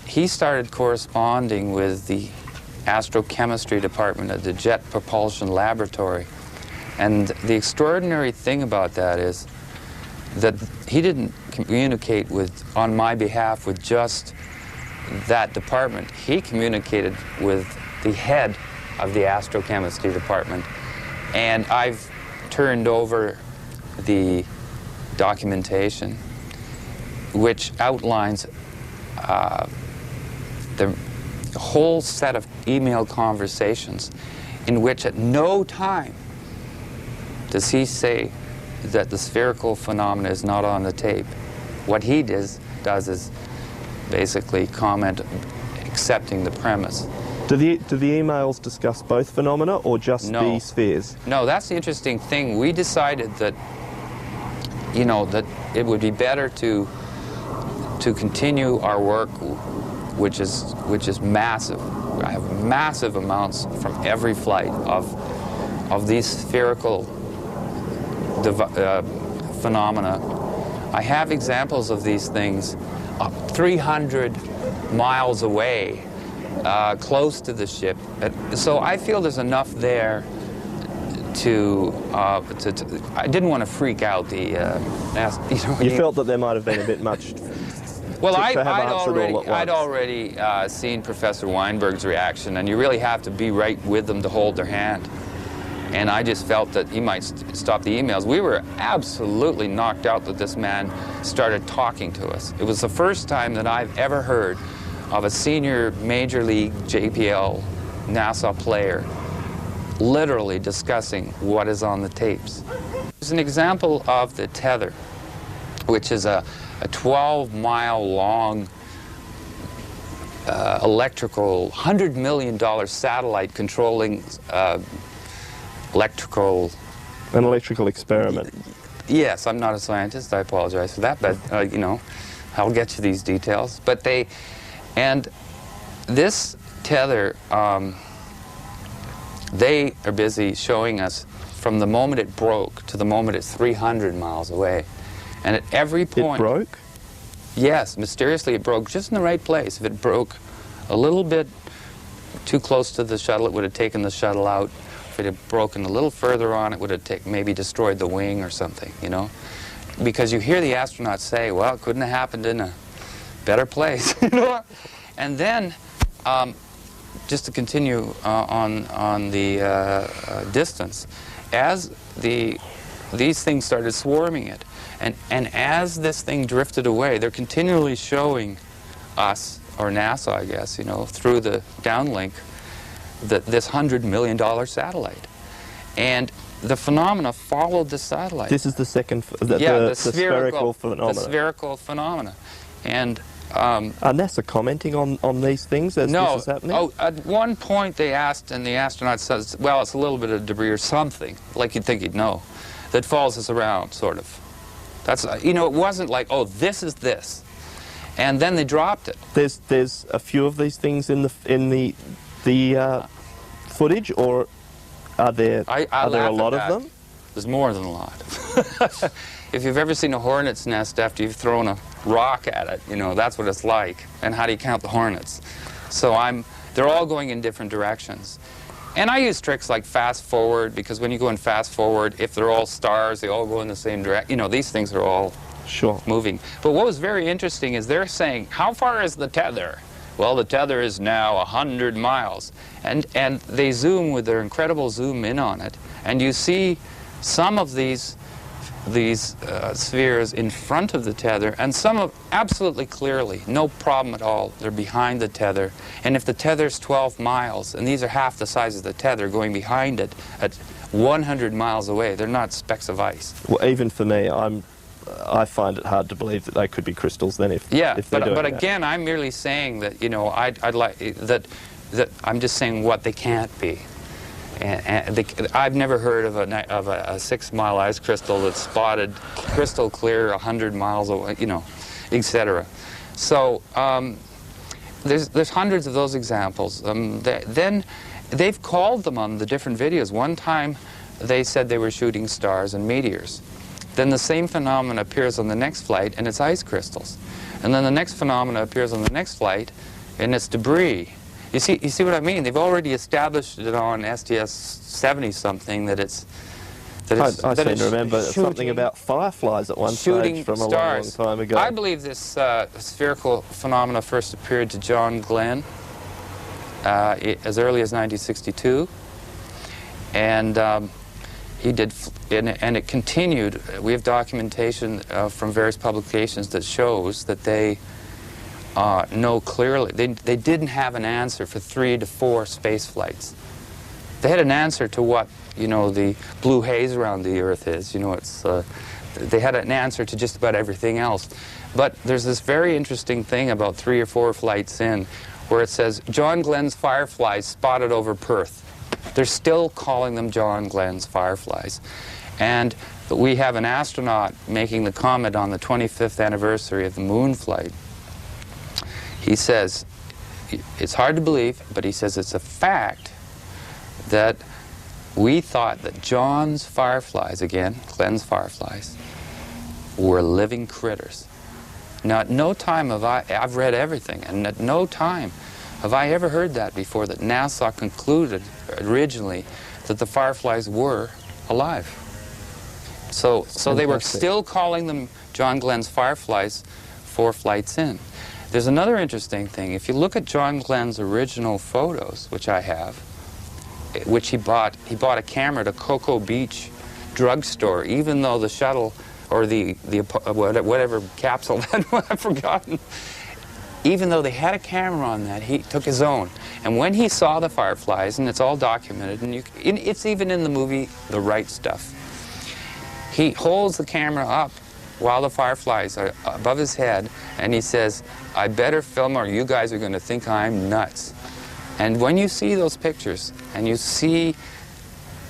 he started corresponding with the astrochemistry department at the Jet Propulsion Laboratory. And the extraordinary thing about that is that he didn't communicate on my behalf with just that department. He communicated with the head of the astrochemistry department. And I've turned over the documentation which outlines the whole set of email conversations in which at no time does he say that the spherical phenomena is not on the tape. What he does is basically comment accepting the premise. Do the emails discuss both phenomena or just the spheres? No, that's the interesting thing. We decided that, you know, that it would be better to continue our work, which is massive. I have massive amounts from every flight of these spherical phenomena. I have examples of these things 300 miles away, close to the ship. So I feel there's enough there to I didn't want to freak out the you felt that there might have been a bit much. Well, I'd already seen Professor Weinberg's reaction, and you really have to be right with them to hold their hand. And I just felt that he might stop the emails. We were absolutely knocked out that this man started talking to us. It was the first time that I've ever heard of a senior Major League JPL NASA player literally discussing what is on the tapes. There's an example of the tether, which is a 12-mile long electrical, $100 million satellite controlling electrical... An electrical experiment. Yes, I'm not a scientist, I apologize for that, but you know, I'll get you these details. But they, and this tether, they are busy showing us from the moment it broke to the moment it's 300 miles away. And at every point... It broke? Yes, mysteriously it broke just in the right place. If it broke a little bit too close to the shuttle, it would have taken the shuttle out. If it had broken a little further on, it would have maybe destroyed the wing or something, you know? Because you hear the astronauts say, well, it couldn't have happened in a better place, you know? And then, just to continue on the distance, as these things started swarming it, and as this thing drifted away, they're continually showing us, or NASA, I guess, you know, through the downlink, this $100 million satellite. And the phenomena followed the satellite. This is the second, the spherical phenomena. The spherical phenomena. And are NASA commenting on these things as this is happening? Oh, at one point they asked, and the astronaut says, well, it's a little bit of debris or something, like you'd think he'd know, that follows us around, sort of. That's, you know, it wasn't like, oh, this is this. And then they dropped it. There's a few of these things in the footage, or are there a lot of them? There's more than a lot. If you've ever seen a hornet's nest after you've thrown a rock at it, you know, that's what it's like. And how do you count the hornets? So they're all going in different directions. And I use tricks like fast forward, because when you go in fast forward, if they're all stars, they all go in the same direction. You know, these things are all moving. But what was very interesting is they're saying, how far is the tether? Well, the tether is now 100 miles. And they zoom with their incredible zoom in on it. And you see some of these spheres in front of the tether, and some of absolutely clearly, no problem at all, they're behind the tether. And if the tether's 12 miles, and these are half the size of the tether going behind it at 100 miles away, they're not specks of ice. Well, even for me, I find it hard to believe that they could be crystals then if they're doing but again, I'm merely saying that, you know, I'd like that I'm just saying what they can't be. And I've never heard of a 6-mile ice crystal that's spotted crystal clear 100 miles away, you know, etc. So there's hundreds of those examples. Then they've called them on the different videos. One time they said they were shooting stars and meteors. Then the same phenomenon appears on the next flight, and it's ice crystals. And then the next phenomenon appears on the next flight, and it's debris. You see what I mean? They've already established it on STS-70-something that it's... I seem to remember something about fireflies at one stage from a long time ago. I believe this spherical phenomena first appeared to John Glenn as early as 1962. And he did, and it continued. We have documentation from various publications that shows that they know clearly. They didn't have an answer for 3 to 4 space flights. They had an answer to what, you know, the blue haze around the Earth is. You know, it's they had an answer to just about everything else. But there's this very interesting thing about 3 or 4 flights in, where it says John Glenn's fireflies spotted over Perth. They're still calling them John Glenn's fireflies. And we have an astronaut making the comment on the 25th anniversary of the moon flight. He says, it's hard to believe, but he says it's a fact that we thought that John's fireflies, again, Glenn's fireflies, were living critters. Now, at no time have I've read everything, and at no time have I ever heard that before, that NASA concluded originally that the fireflies were alive. So they were still calling them John Glenn's fireflies 4 flights in. There's another interesting thing. If you look at John Glenn's original photos, which I have, which he bought a camera at a Cocoa Beach drugstore, even though the shuttle or the whatever capsule that I've forgotten, even though they had a camera on that, he took his own. And when he saw the fireflies, and it's all documented, and it's even in the movie The Right Stuff, he holds the camera up while the fireflies are above his head, and he says, "I better film or you guys are going to think I'm nuts." And when you see those pictures, and you see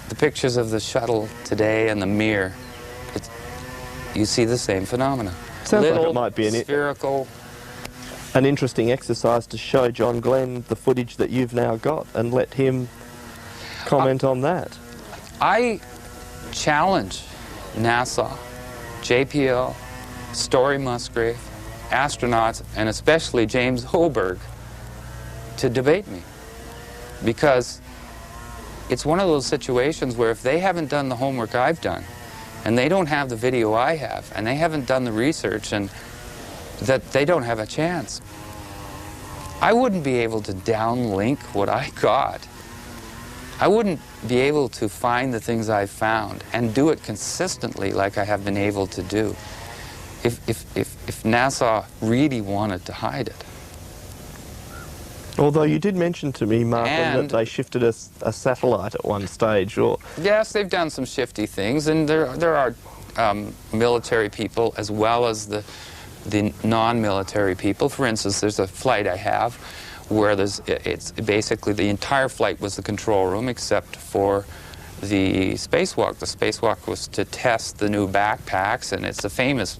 the pictures of the shuttle today and the Mir, you see the same phenomena. Sounds Little, like it might be spherical. an interesting exercise to show John Glenn the footage that you've now got and let him comment on that. I challenge NASA, JPL, Story Musgrave, astronauts, and especially James Hoberg to debate me. Because it's one of those situations where if they haven't done the homework I've done, and they don't have the video I have, and they haven't done the research, and that they don't have a chance. I wouldn't be able to downlink what I got. I wouldn't be able to find the things I've found and do it consistently like I have been able to do if NASA really wanted to hide it. Although you did mention to me, Martyn, that they shifted a satellite at one stage, or... Yes, they've done some shifty things, and there are military people as well as the non-military people. For instance, there's a flight I have where it's basically the entire flight was the control room except for the spacewalk. The spacewalk was to test the new backpacks, and it's a famous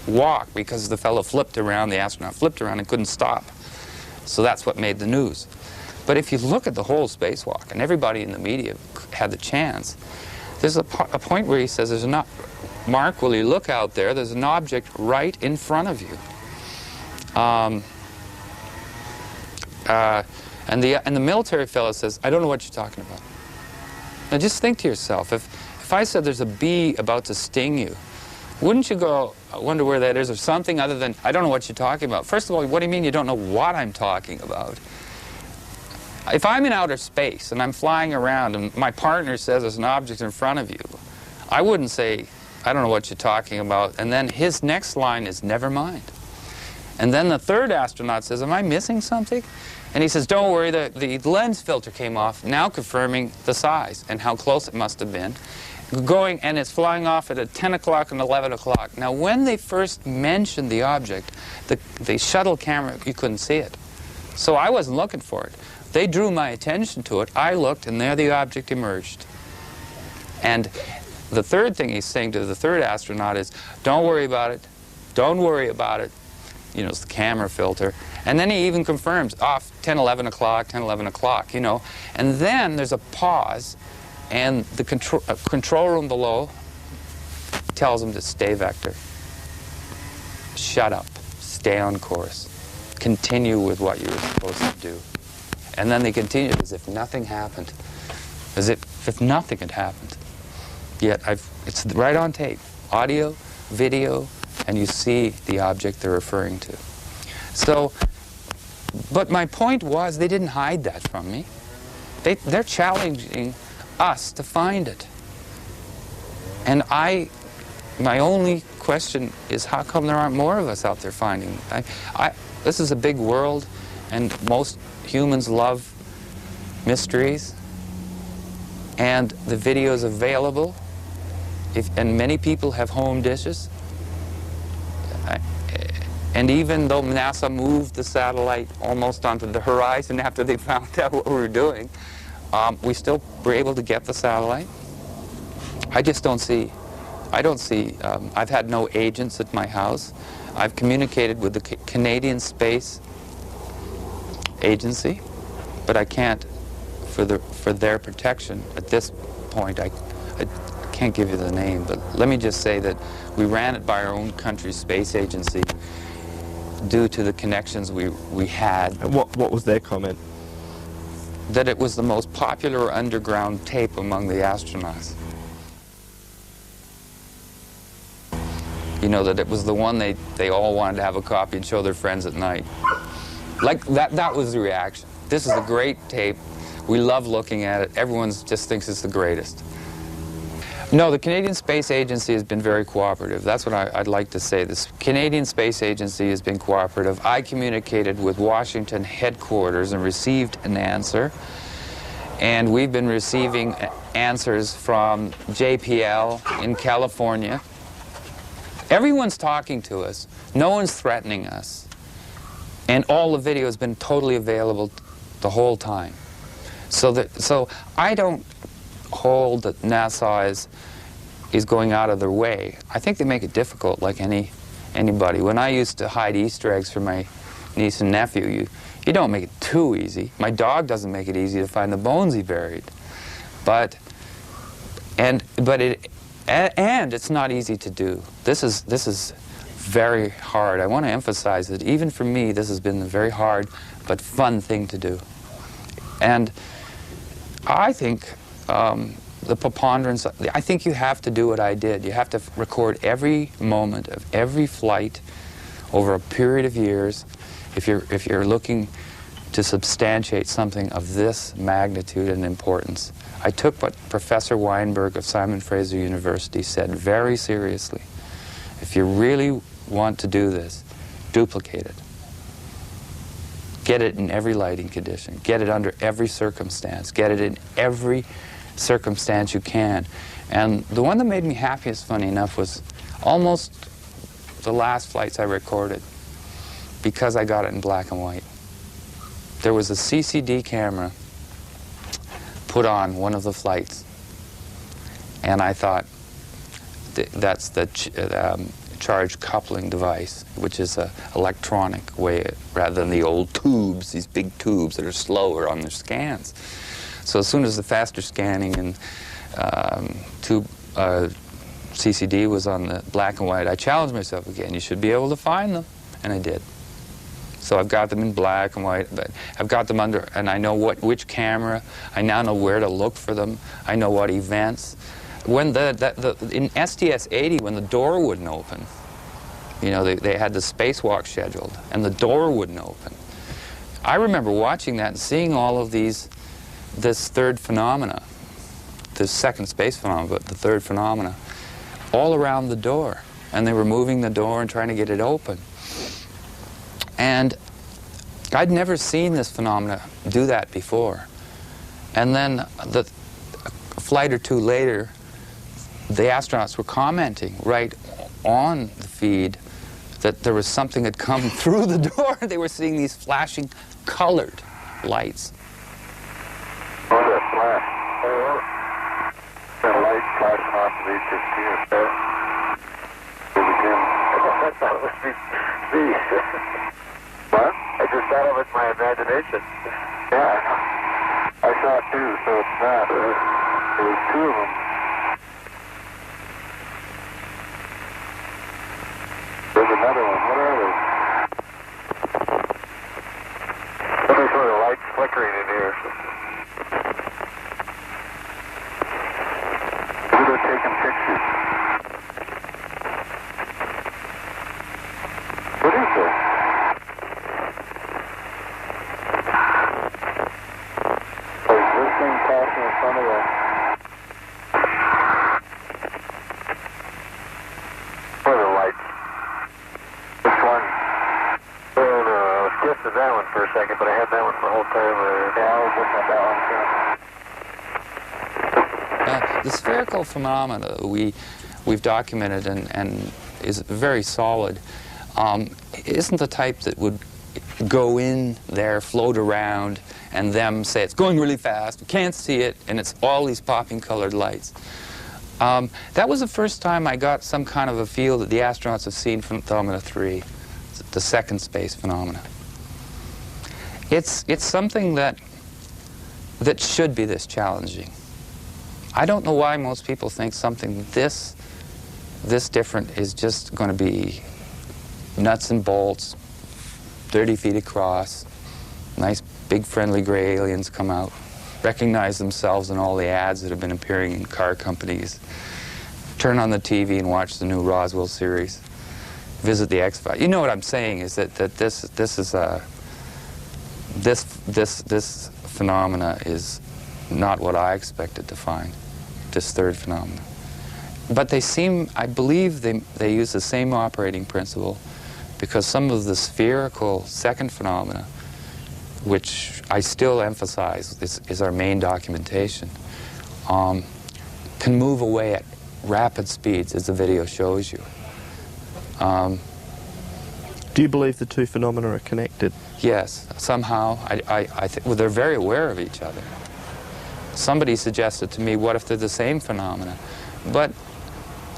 walk because the fellow flipped around, the astronaut flipped around and couldn't stop. So that's what made the news. But if you look at the whole spacewalk, and everybody in the media had the chance, there's a point where he says, "There's not, Mark, will you look out there? There's an object right in front of you." And the military fellow says, "I don't know what you're talking about." Now just think to yourself, if I said there's a bee about to sting you, wouldn't you go, "I wonder where that is," or something other than, "I don't know what you're talking about"? First of all, what do you mean you don't know what I'm talking about? If I'm in outer space and I'm flying around and my partner says there's an object in front of you, I wouldn't say, "I don't know what you're talking about," and then his next line is, "Never mind." And then the third astronaut says, "Am I missing something?" And he says, "Don't worry, the lens filter came off," now confirming the size and how close it must have been. Going, and it's flying off at 10 o'clock and 11 o'clock. Now, when they first mentioned the object, the shuttle camera, you couldn't see it. So I wasn't looking for it. They drew my attention to it. I looked, and there the object emerged. And the third thing he's saying to the third astronaut is, "Don't worry about it. Don't worry about it." You know, it's the camera filter. And then he even confirms, off 10, 11 o'clock, 10, 11 o'clock, you know. And then there's a pause, and the control room below tells him to stay vector. Shut up. Stay on course. Continue with what you were supposed to do. And then they continued as if nothing happened. As if nothing had happened. Yet it's right on tape. Audio, video, and you see the object they're referring to. So, but my point was they didn't hide that from me. They're challenging us to find it. And my only question is, how come there aren't more of us out there finding it? This is a big world, and most humans love mysteries, and the video is available, and many people have home dishes. And even though NASA moved the satellite almost onto the horizon after they found out what we were doing, we still were able to get the satellite. I just don't see, I've had no agents at my house. I've communicated with the Canadian Space Agency, but I can't, for their protection at this point, I can't give you the name, but let me just say that we ran it by our own country's space agency due to the connections we had. And what was their comment? That it was the most popular underground tape among the astronauts. You know, that it was the one they all wanted to have a copy and show their friends at night. Like, that was the reaction. This is a great tape. We love looking at it. Everyone just thinks it's the greatest. No, the Canadian Space Agency has been very cooperative. That's what I'd like to say. The Canadian Space Agency has been cooperative. I communicated with Washington headquarters and received an answer. And we've been receiving answers from JPL in California. Everyone's talking to us. No one's threatening us. And all the video has been totally available the whole time. So I don't hold that NASA is going out of their way. I think they make it difficult, like anybody. When I used to hide Easter eggs for my niece and nephew, you don't make it too easy. My dog doesn't make it easy to find the bones he buried. And it's not easy to do. This is very hard. I want to emphasize that even for me, this has been a very hard but fun thing to do. And I think the preponderance, I think you have to do what I did. You have to record every moment of every flight over a period of years if you're looking to substantiate something of this magnitude and importance. I took what Professor Weinberg of Simon Fraser University said very seriously. If you really want to do this, duplicate it. Get it in every lighting condition. Get it under every circumstance. Get it in every circumstance you can. And the one that made me happiest, funny enough, was almost the last flights I recorded, because I got it in black and white. There was a CCD camera put on one of the flights, and I thought that's the charge coupling device, which is an electronic way rather than the old tubes, these big tubes that are slower on their scans. So as soon as the faster scanning and tube CCD was on the black and white, I challenged myself again. You should be able to find them, and I did. So I've got them in black and white, but I've got them under, and I know which camera. I now know where to look for them. I know what events. When in STS-80, when the door wouldn't open, you know, they had the spacewalk scheduled, and the door wouldn't open. I remember watching that and seeing all of this third phenomena, the second space phenomena, but the third phenomena, all around the door. And they were moving the door and trying to get it open. And I'd never seen this phenomena do that before. And then a flight or two later, the astronauts were commenting right on the feed that there was something had come through the door. They were seeing these flashing colored lights. Oh, that flash. That light flashing off of H-15 there. I thought it was me. What? I just thought it was my imagination. Yeah, I saw it too, so it's not. There was two of them. There's another one. What are they? Some sort of lights flickering in here. Maybe they're taking pictures. What is this? There's this thing passing in front of us. What are the lights? Which one? Oh, no, I was guessing that one for a second, but I had that one for the whole time. Yeah, I was looking at that one too. The spherical phenomena we've documented and is very solid. Isn't the type that would go in there, float around, and them say it's going really fast, we can't see it, and it's all these popping colored lights. That was the first time I got some kind of a feel that the astronauts have seen phenomena 3, the second space phenomena. It's something that should be this challenging. I don't know why most people think something this different is just going to be nuts and bolts, 30 feet across, nice big friendly gray aliens come out, recognize themselves in all the ads that have been appearing in car companies, turn on the TV and watch the new Roswell series, visit the X-Files. You know what I'm saying is that this phenomena is not what I expected to find, this third phenomena. But they seem, I believe they use the same operating principle, because some of the spherical second phenomena, which I still emphasize is our main documentation, can move away at rapid speeds, as the video shows you. Do you believe the two phenomena are connected? Yes, somehow. Well, they're very aware of each other. Somebody suggested to me, what if they're the same phenomena? But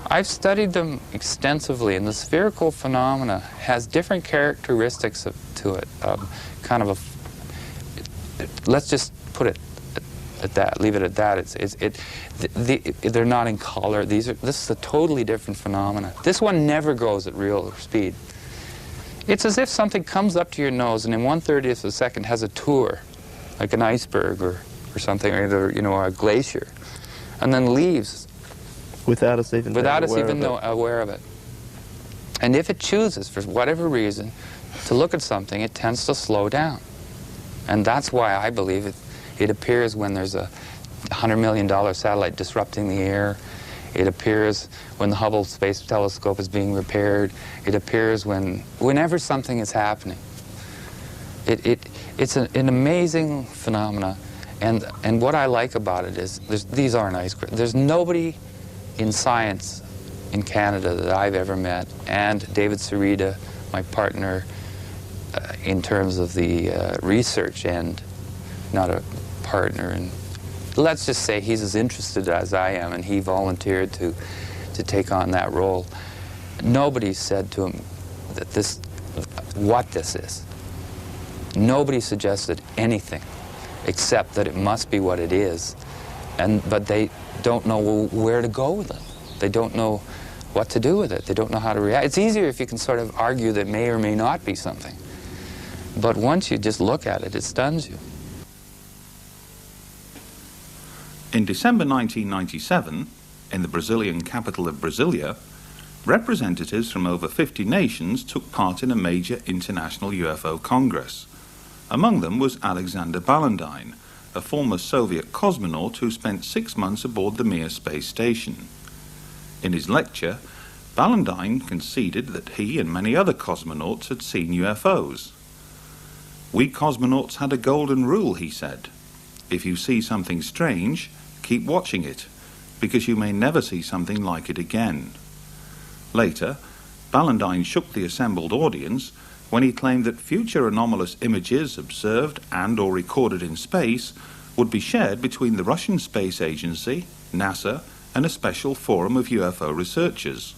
I've studied them extensively, and the spherical phenomena has different characteristics to it. Kind of let's just put it at that, leave it at that. They're not in color. This is a totally different phenomena. This one never goes at real speed. It's as if something comes up to your nose and in 1/30th of a second has a tour, like an iceberg or something, or you know, a glacier, and then leaves. Without us even aware of it. And if it chooses, for whatever reason, to look at something, it tends to slow down. And that's why I believe it appears when there's a $100 million satellite disrupting the air. It appears when the Hubble Space Telescope is being repaired. It appears whenever something is happening. It's an amazing phenomena. And what I like about it is these aren't icebergs. There's nobody in science in Canada that I've ever met, and David Sarita, my partner in terms of the research end, not a partner, and let's just say he's as interested as I am, and he volunteered to take on that role. Nobody said to him that what this is. Nobody suggested anything except that it must be what it is, but they don't know where to go with it. They don't know what to do with it. They don't know how to react. It's easier if you can sort of argue that may or may not be something. But once you just look at it, it stuns you. In December 1997, in the Brazilian capital of Brasilia, representatives from over 50 nations took part in a major international UFO congress. Among them was Alexander Ballantyne, a former Soviet cosmonaut who spent 6 months aboard the Mir space station. In his lecture, Ballantyne conceded that he and many other cosmonauts had seen UFOs. "We cosmonauts had a golden rule," he said. "If you see something strange, keep watching it, because you may never see something like it again." Later, Ballantyne shook the assembled audience when he claimed that future anomalous images observed and or recorded in space would be shared between the Russian Space Agency, NASA, and a special forum of UFO researchers.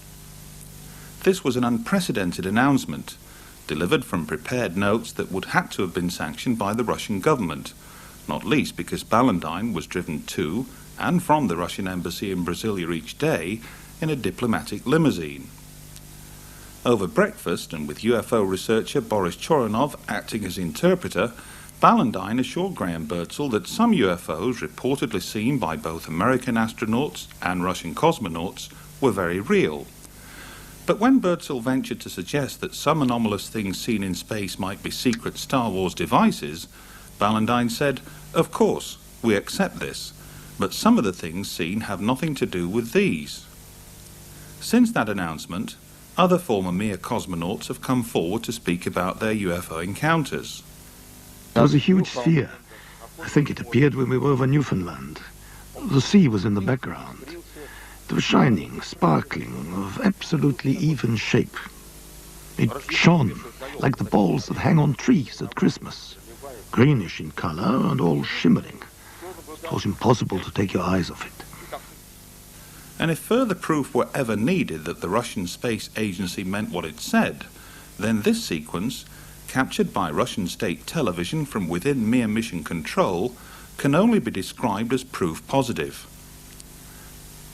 This was an unprecedented announcement, delivered from prepared notes that would have to have been sanctioned by the Russian government, not least because Ballantyne was driven to and from the Russian embassy in Brasilia each day in a diplomatic limousine. Over breakfast, and with UFO researcher Boris Choronov acting as interpreter, Ballantyne assured Graham Birdsall that some UFOs reportedly seen by both American astronauts and Russian cosmonauts were very real. But when Birdsall ventured to suggest that some anomalous things seen in space might be secret Star Wars devices, Ballantyne said, "Of course, we accept this, but some of the things seen have nothing to do with these." Since that announcement, other former Mir cosmonauts have come forward to speak about their UFO encounters. There was a huge sphere. I think it appeared when we were over Newfoundland. The sea was in the background. It was shining, sparkling, of absolutely even shape. It shone like the balls that hang on trees at Christmas, greenish in color and all shimmering. It was impossible to take your eyes off it. And if further proof were ever needed that the Russian Space Agency meant what it said, then this sequence, captured by Russian state television from within Mir mission control, can only be described as proof positive.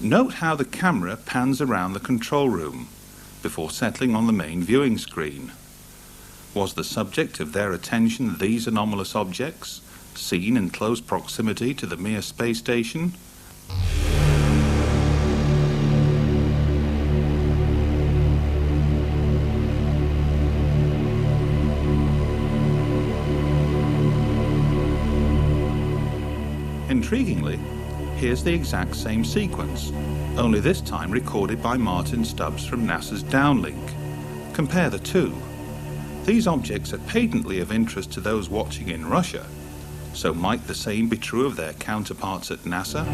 Note how the camera pans around the control room before settling on the main viewing screen. Was the subject of their attention these anomalous objects, seen in close proximity to the Mir space station? Intriguingly, here's the exact same sequence, only this time recorded by Martyn Stubbs from NASA's downlink. Compare the two. These objects are patently of interest to those watching in Russia, so might the same be true of their counterparts at NASA?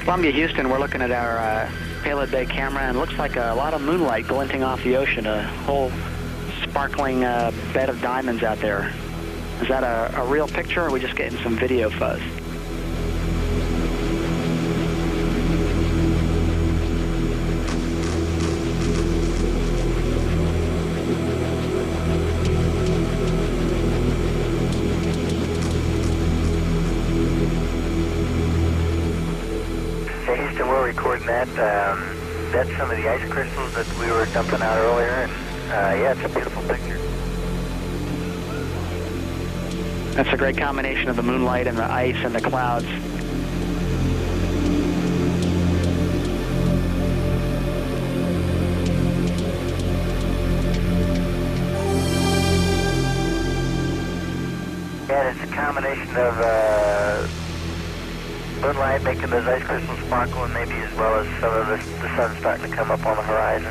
Columbia, Houston, we're looking at our payload bay camera, and it looks like a lot of moonlight glinting off the ocean, a whole sparkling bed of diamonds out there. Is that a real picture, or are we just getting some video fuzz? Houston, we're recording that. That's some of the ice crystals that we were dumping out earlier, and yeah, it's a beautiful picture. That's a great combination of the moonlight and the ice and the clouds. Yeah, it's a combination of moonlight making those ice crystals sparkle, and maybe as well as some of the sun starting to come up on the horizon.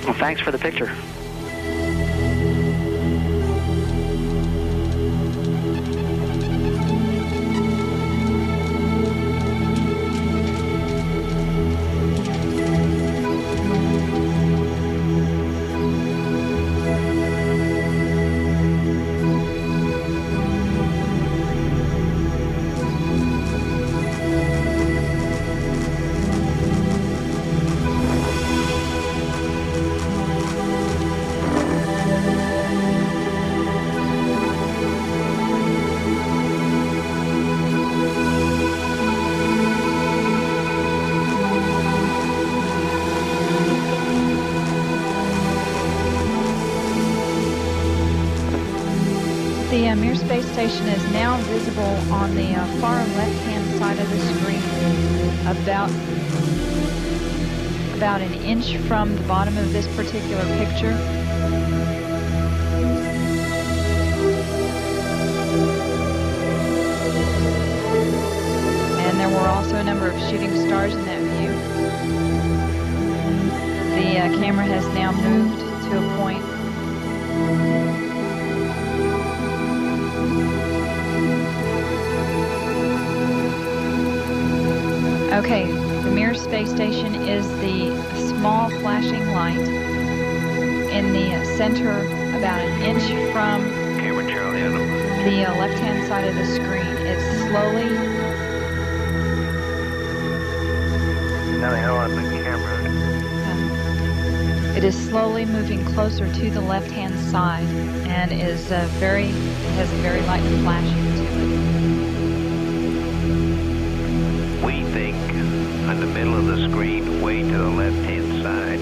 Well, thanks for the picture. The Mir space station is now visible on the far left-hand side of the screen, about an inch from the bottom of this particular picture. And there were also a number of shooting stars in that view. The camera has now moved to a point Okay, the Mir space station is the small flashing light in the center, about an inch from the left-hand side of the screen. It's slowly... Now they know on the camera. It is slowly moving closer to the left-hand side and is has a very light flashing to it. We think on the middle of the screen, way to the left-hand side.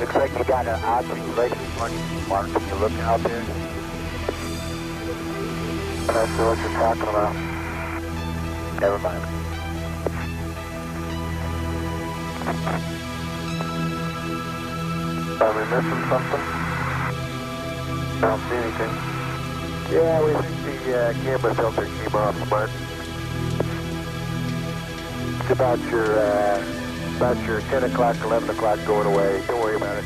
Looks like you got an observation point, Mark. Can you look out there? I'm not sure what you're talking about. Never mind. Are we missing something? I don't see anything. Yeah, we think the camera filter came off, Mark. It's about your 10 o'clock, 11 o'clock going away. Don't worry about it.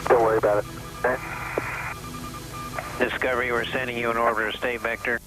Don't worry about it. Okay? Discovery, we're sending you an orbiter state vector.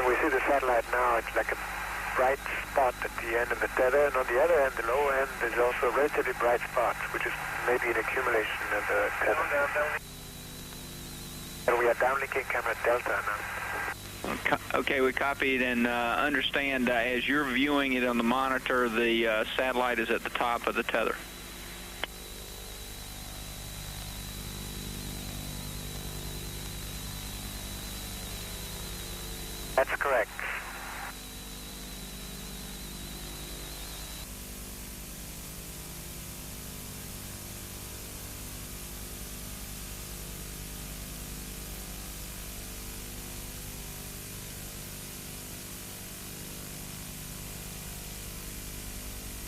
we see the satellite now, it's like a bright spot at the end of the tether, and on the other end, the low end, there's also a relatively bright spot, which is maybe an accumulation of the tether. And we are downlinking camera Delta now. Okay, we copied and understand as you're viewing it on the monitor, the satellite is at the top of the tether. That's correct.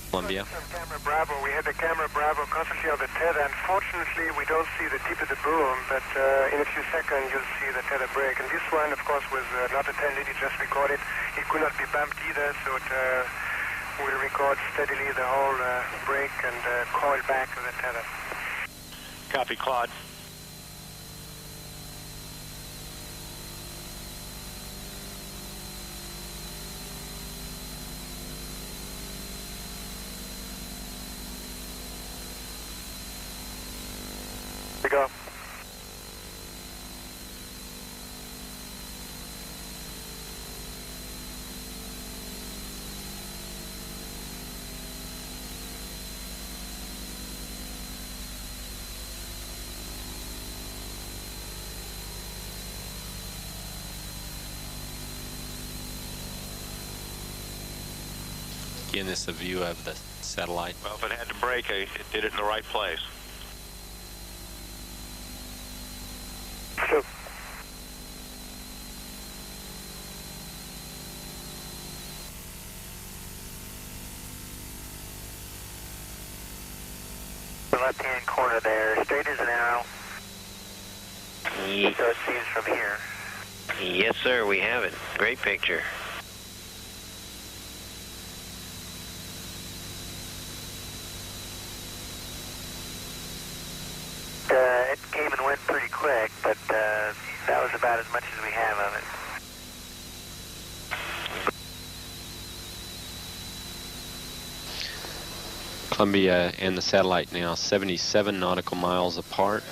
Columbia. Camera Bravo. We had the camera Bravo constantly on the tether. Unfortunately, we don't see the tip of the boom, but in a few seconds you'll see the tether break. And this one, of course, was not attended. It just recorded. It could not be bumped either, so it will record steadily the whole break and coil back of the tether. Copy, Claude. Go. Again, this is a view of the satellite. Well, if it had to break, it did it in the right place. True. The left-hand corner there, straight as an arrow. So it seems from here. Yes, sir, we have it. Great picture. It came and went pretty quick, but that was about as much as we have of it. Columbia and the satellite now 77 nautical miles apart.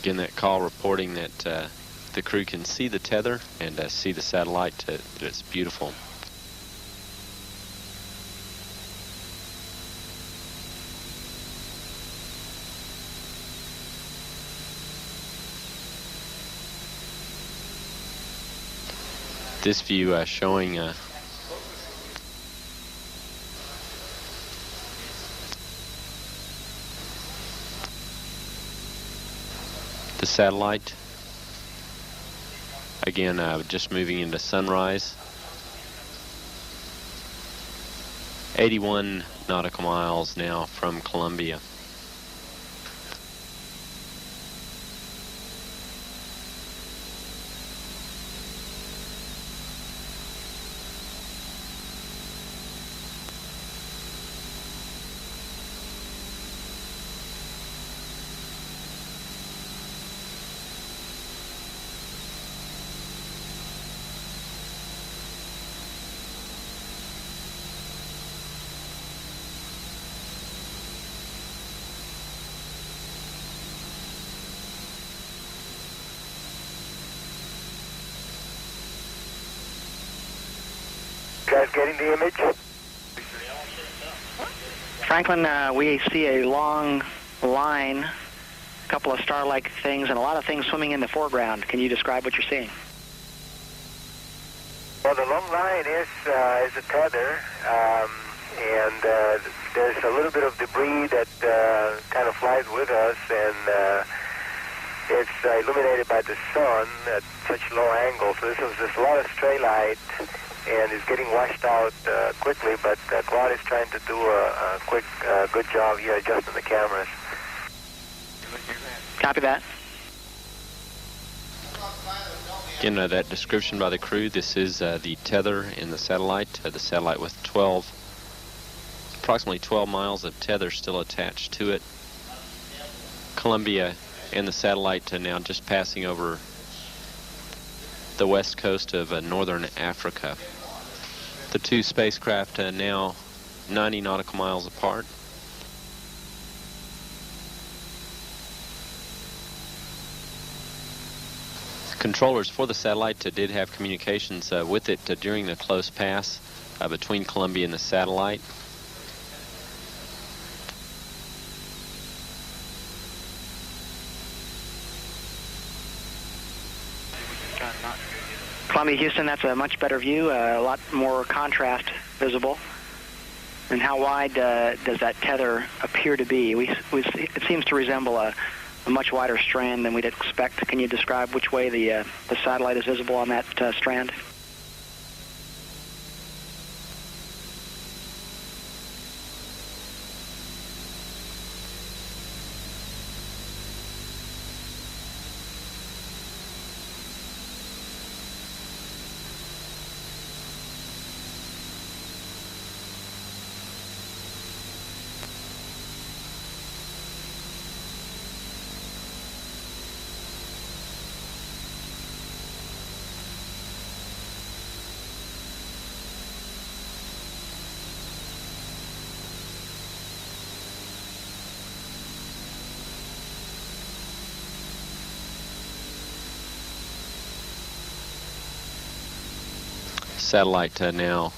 Again, that call reporting that the crew can see the tether and see the satellite. That it's beautiful. This view showing the satellite. Again, just moving into sunrise. 81 nautical miles now from Columbia. Guys getting the image? Franklin, we see a long line, a couple of star-like things, and a lot of things swimming in the foreground. Can you describe what you're seeing? Well, the long line is a tether, and there's a little bit of debris that kind of flies with us, and it's illuminated by the sun at such low angles. So there's a lot of stray light, and it's getting washed out quickly, but Claude is trying to do a quick, good job here adjusting the cameras. Copy that. Again, that description by the crew, this is the tether in the satellite with approximately 12 miles of tether still attached to it. Columbia and the satellite now just passing over the west coast of northern Africa. The two spacecraft now 90 nautical miles apart. Controllers for the satellite did have communications with it during the close pass between Columbia and the satellite. Columbia, Houston, that's a much better view, a lot more contrast visible. And how wide does that tether appear to be? It seems to resemble a much wider strand than we'd expect. Can you describe which way the satellite is visible on that strand? Satellite now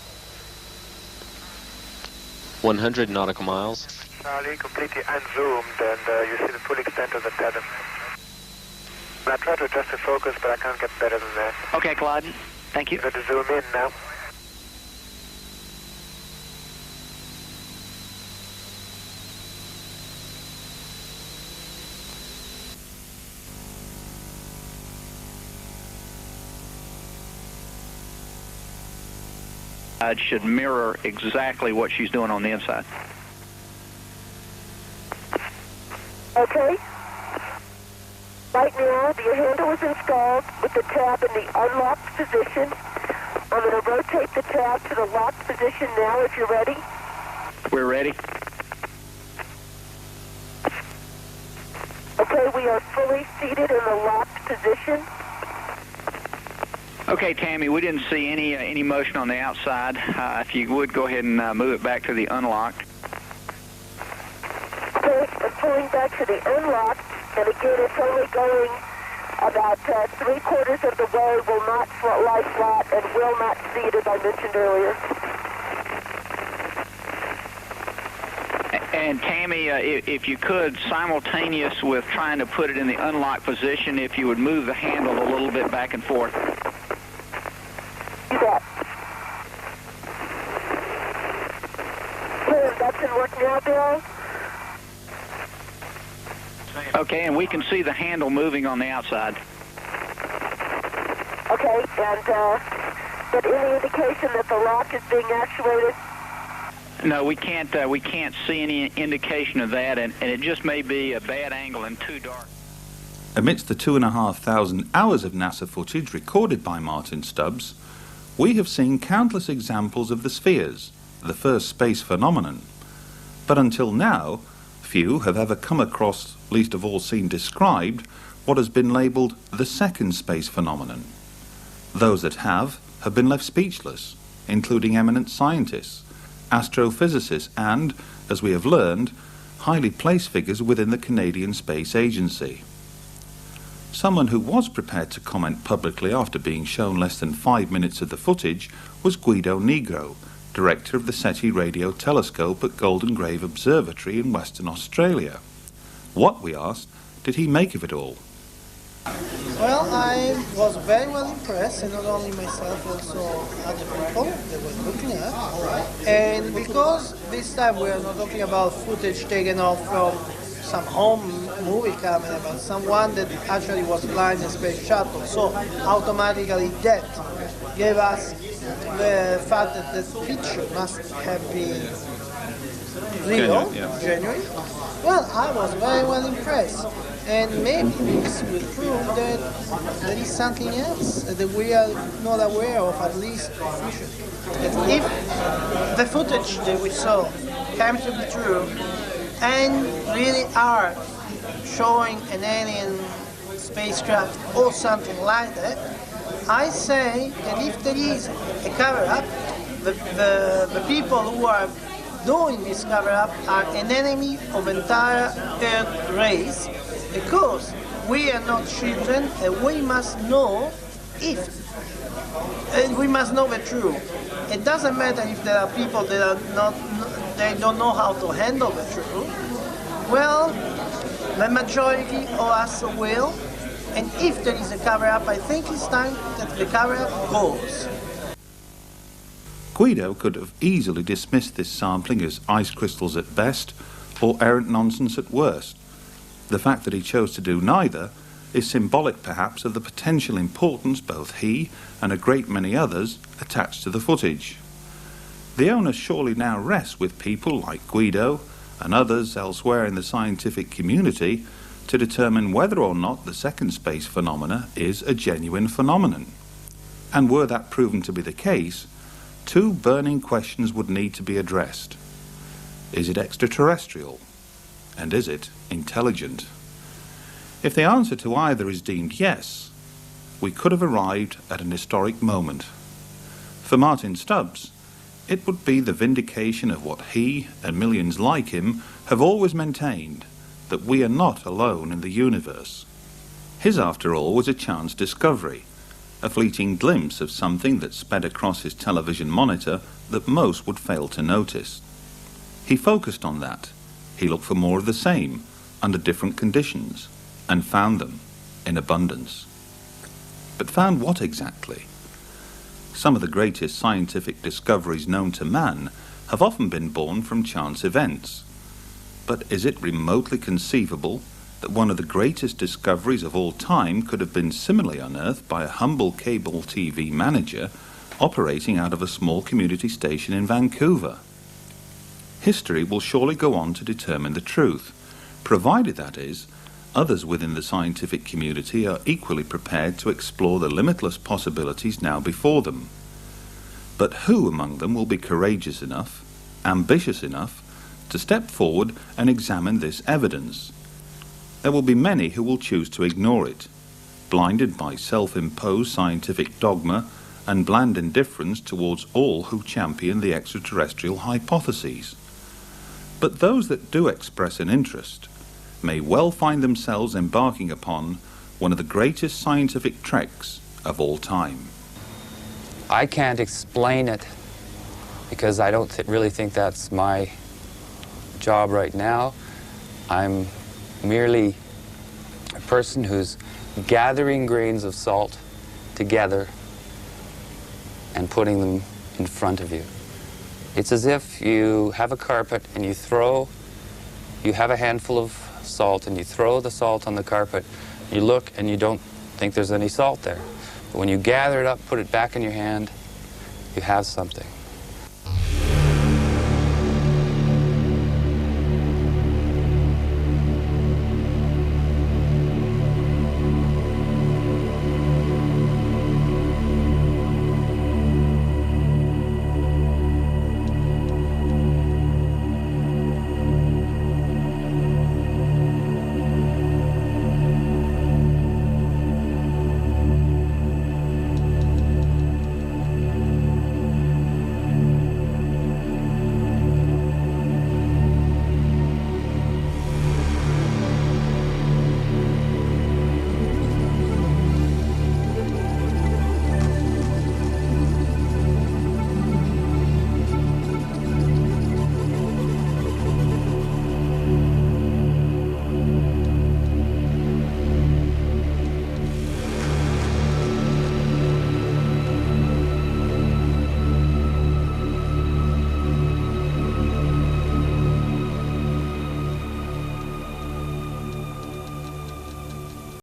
100 nautical miles. Charlie, completely unzoomed, and you see the full extent of the tether. I try to adjust the focus, but I can't get better than that. Okay, Claude. Thank you. I'm going to zoom in now. It should mirror exactly what she's doing on the inside. Okay. Right now, the handle is installed with the tab in the unlocked position. I'm going to rotate the tab to the locked position now if you're ready. We're ready. Okay, we are fully seated in the locked position. Okay, Tammy, we didn't see any motion on the outside. If you would, go ahead and move it back to the unlocked. Okay, I'm pulling back to the unlocked, and again, it's only going about 3/4 of the way, will not lie flat, and will not seat, as I mentioned earlier. And Tammy, if you could, simultaneous with trying to put it in the unlocked position, if you would move the handle a little bit back and forth. Do that. Okay, that can work now, Bill. Okay, and we can see the handle moving on the outside. Okay, and but any indication that the lock is being actuated? No, we can't see any indication of that, and it just may be a bad angle and too dark. Amidst the 2,500 hours of NASA footage recorded by Martyn Stubbs, we have seen countless examples of the spheres, the first space phenomenon. But until now, few have ever come across, least of all seen described, what has been labelled the second space phenomenon. Those that have been left speechless, including eminent scientists, astrophysicists and, as we have learned, highly placed figures within the Canadian Space Agency. Someone who was prepared to comment publicly after being shown less than 5 minutes of the footage was Guido Negro, director of the SETI radio telescope at Golden Grave Observatory in Western Australia. What, we asked, did he make of it all? Well, I was very well impressed, and not only myself, also other people that were looking at. And because this time we are not talking about footage taken off from some home movie camera, but someone that actually was flying a space shuttle, so automatically that gave us the fact that the picture must have been real, genuine. Well, I was very well impressed. And maybe this will prove that there is something else that we are not aware of, at least officially. That if the footage that we saw came to be true and really are showing an alien spacecraft or something like that, I say that if there is a cover-up, the people who are doing this cover-up are an enemy of entire Earth race, because we are not children and we must know we must know the truth. It doesn't matter if there are people that are they don't know how to handle the truth. Well, the majority of us will, and if there is a cover-up, I think it's time that the cover-up goes. Guido could have easily dismissed this sampling as ice crystals at best, or errant nonsense at worst. The fact that he chose to do neither is symbolic perhaps of the potential importance both he and a great many others attach to the footage. The onus surely now rests with people like Guido and others elsewhere in the scientific community to determine whether or not the second space phenomena is a genuine phenomenon. And were that proven to be the case, two burning questions would need to be addressed. Is it extraterrestrial? And is it intelligent? If the answer to either is deemed yes, we could have arrived at an historic moment. For Martyn Stubbs, it would be the vindication of what he and millions like him have always maintained, that we are not alone in the universe. His, after all, was a chance discovery, a fleeting glimpse of something that sped across his television monitor that most would fail to notice. He focused on that. He looked for more of the same, under different conditions, and found them in abundance. But found what exactly? Some of the greatest scientific discoveries known to man have often been born from chance events. But is it remotely conceivable that one of the greatest discoveries of all time could have been similarly unearthed by a humble cable TV manager operating out of a small community station in Vancouver? History will surely go on to determine the truth, provided, that is, others within the scientific community are equally prepared to explore the limitless possibilities now before them. But who among them will be courageous enough, ambitious enough, to step forward and examine this evidence? There will be many who will choose to ignore it, blinded by self-imposed scientific dogma and bland indifference towards all who champion the extraterrestrial hypotheses. But those that do express an interest may well find themselves embarking upon one of the greatest scientific treks of all time. I can't explain it because I don't really think that's my job right now. I'm merely a person who's gathering grains of salt together and putting them in front of you. It's as if you have a carpet and you have a handful of salt and you throw the salt on the carpet, you look and you don't think there's any salt there. But when you gather it up, put it back in your hand, you have something.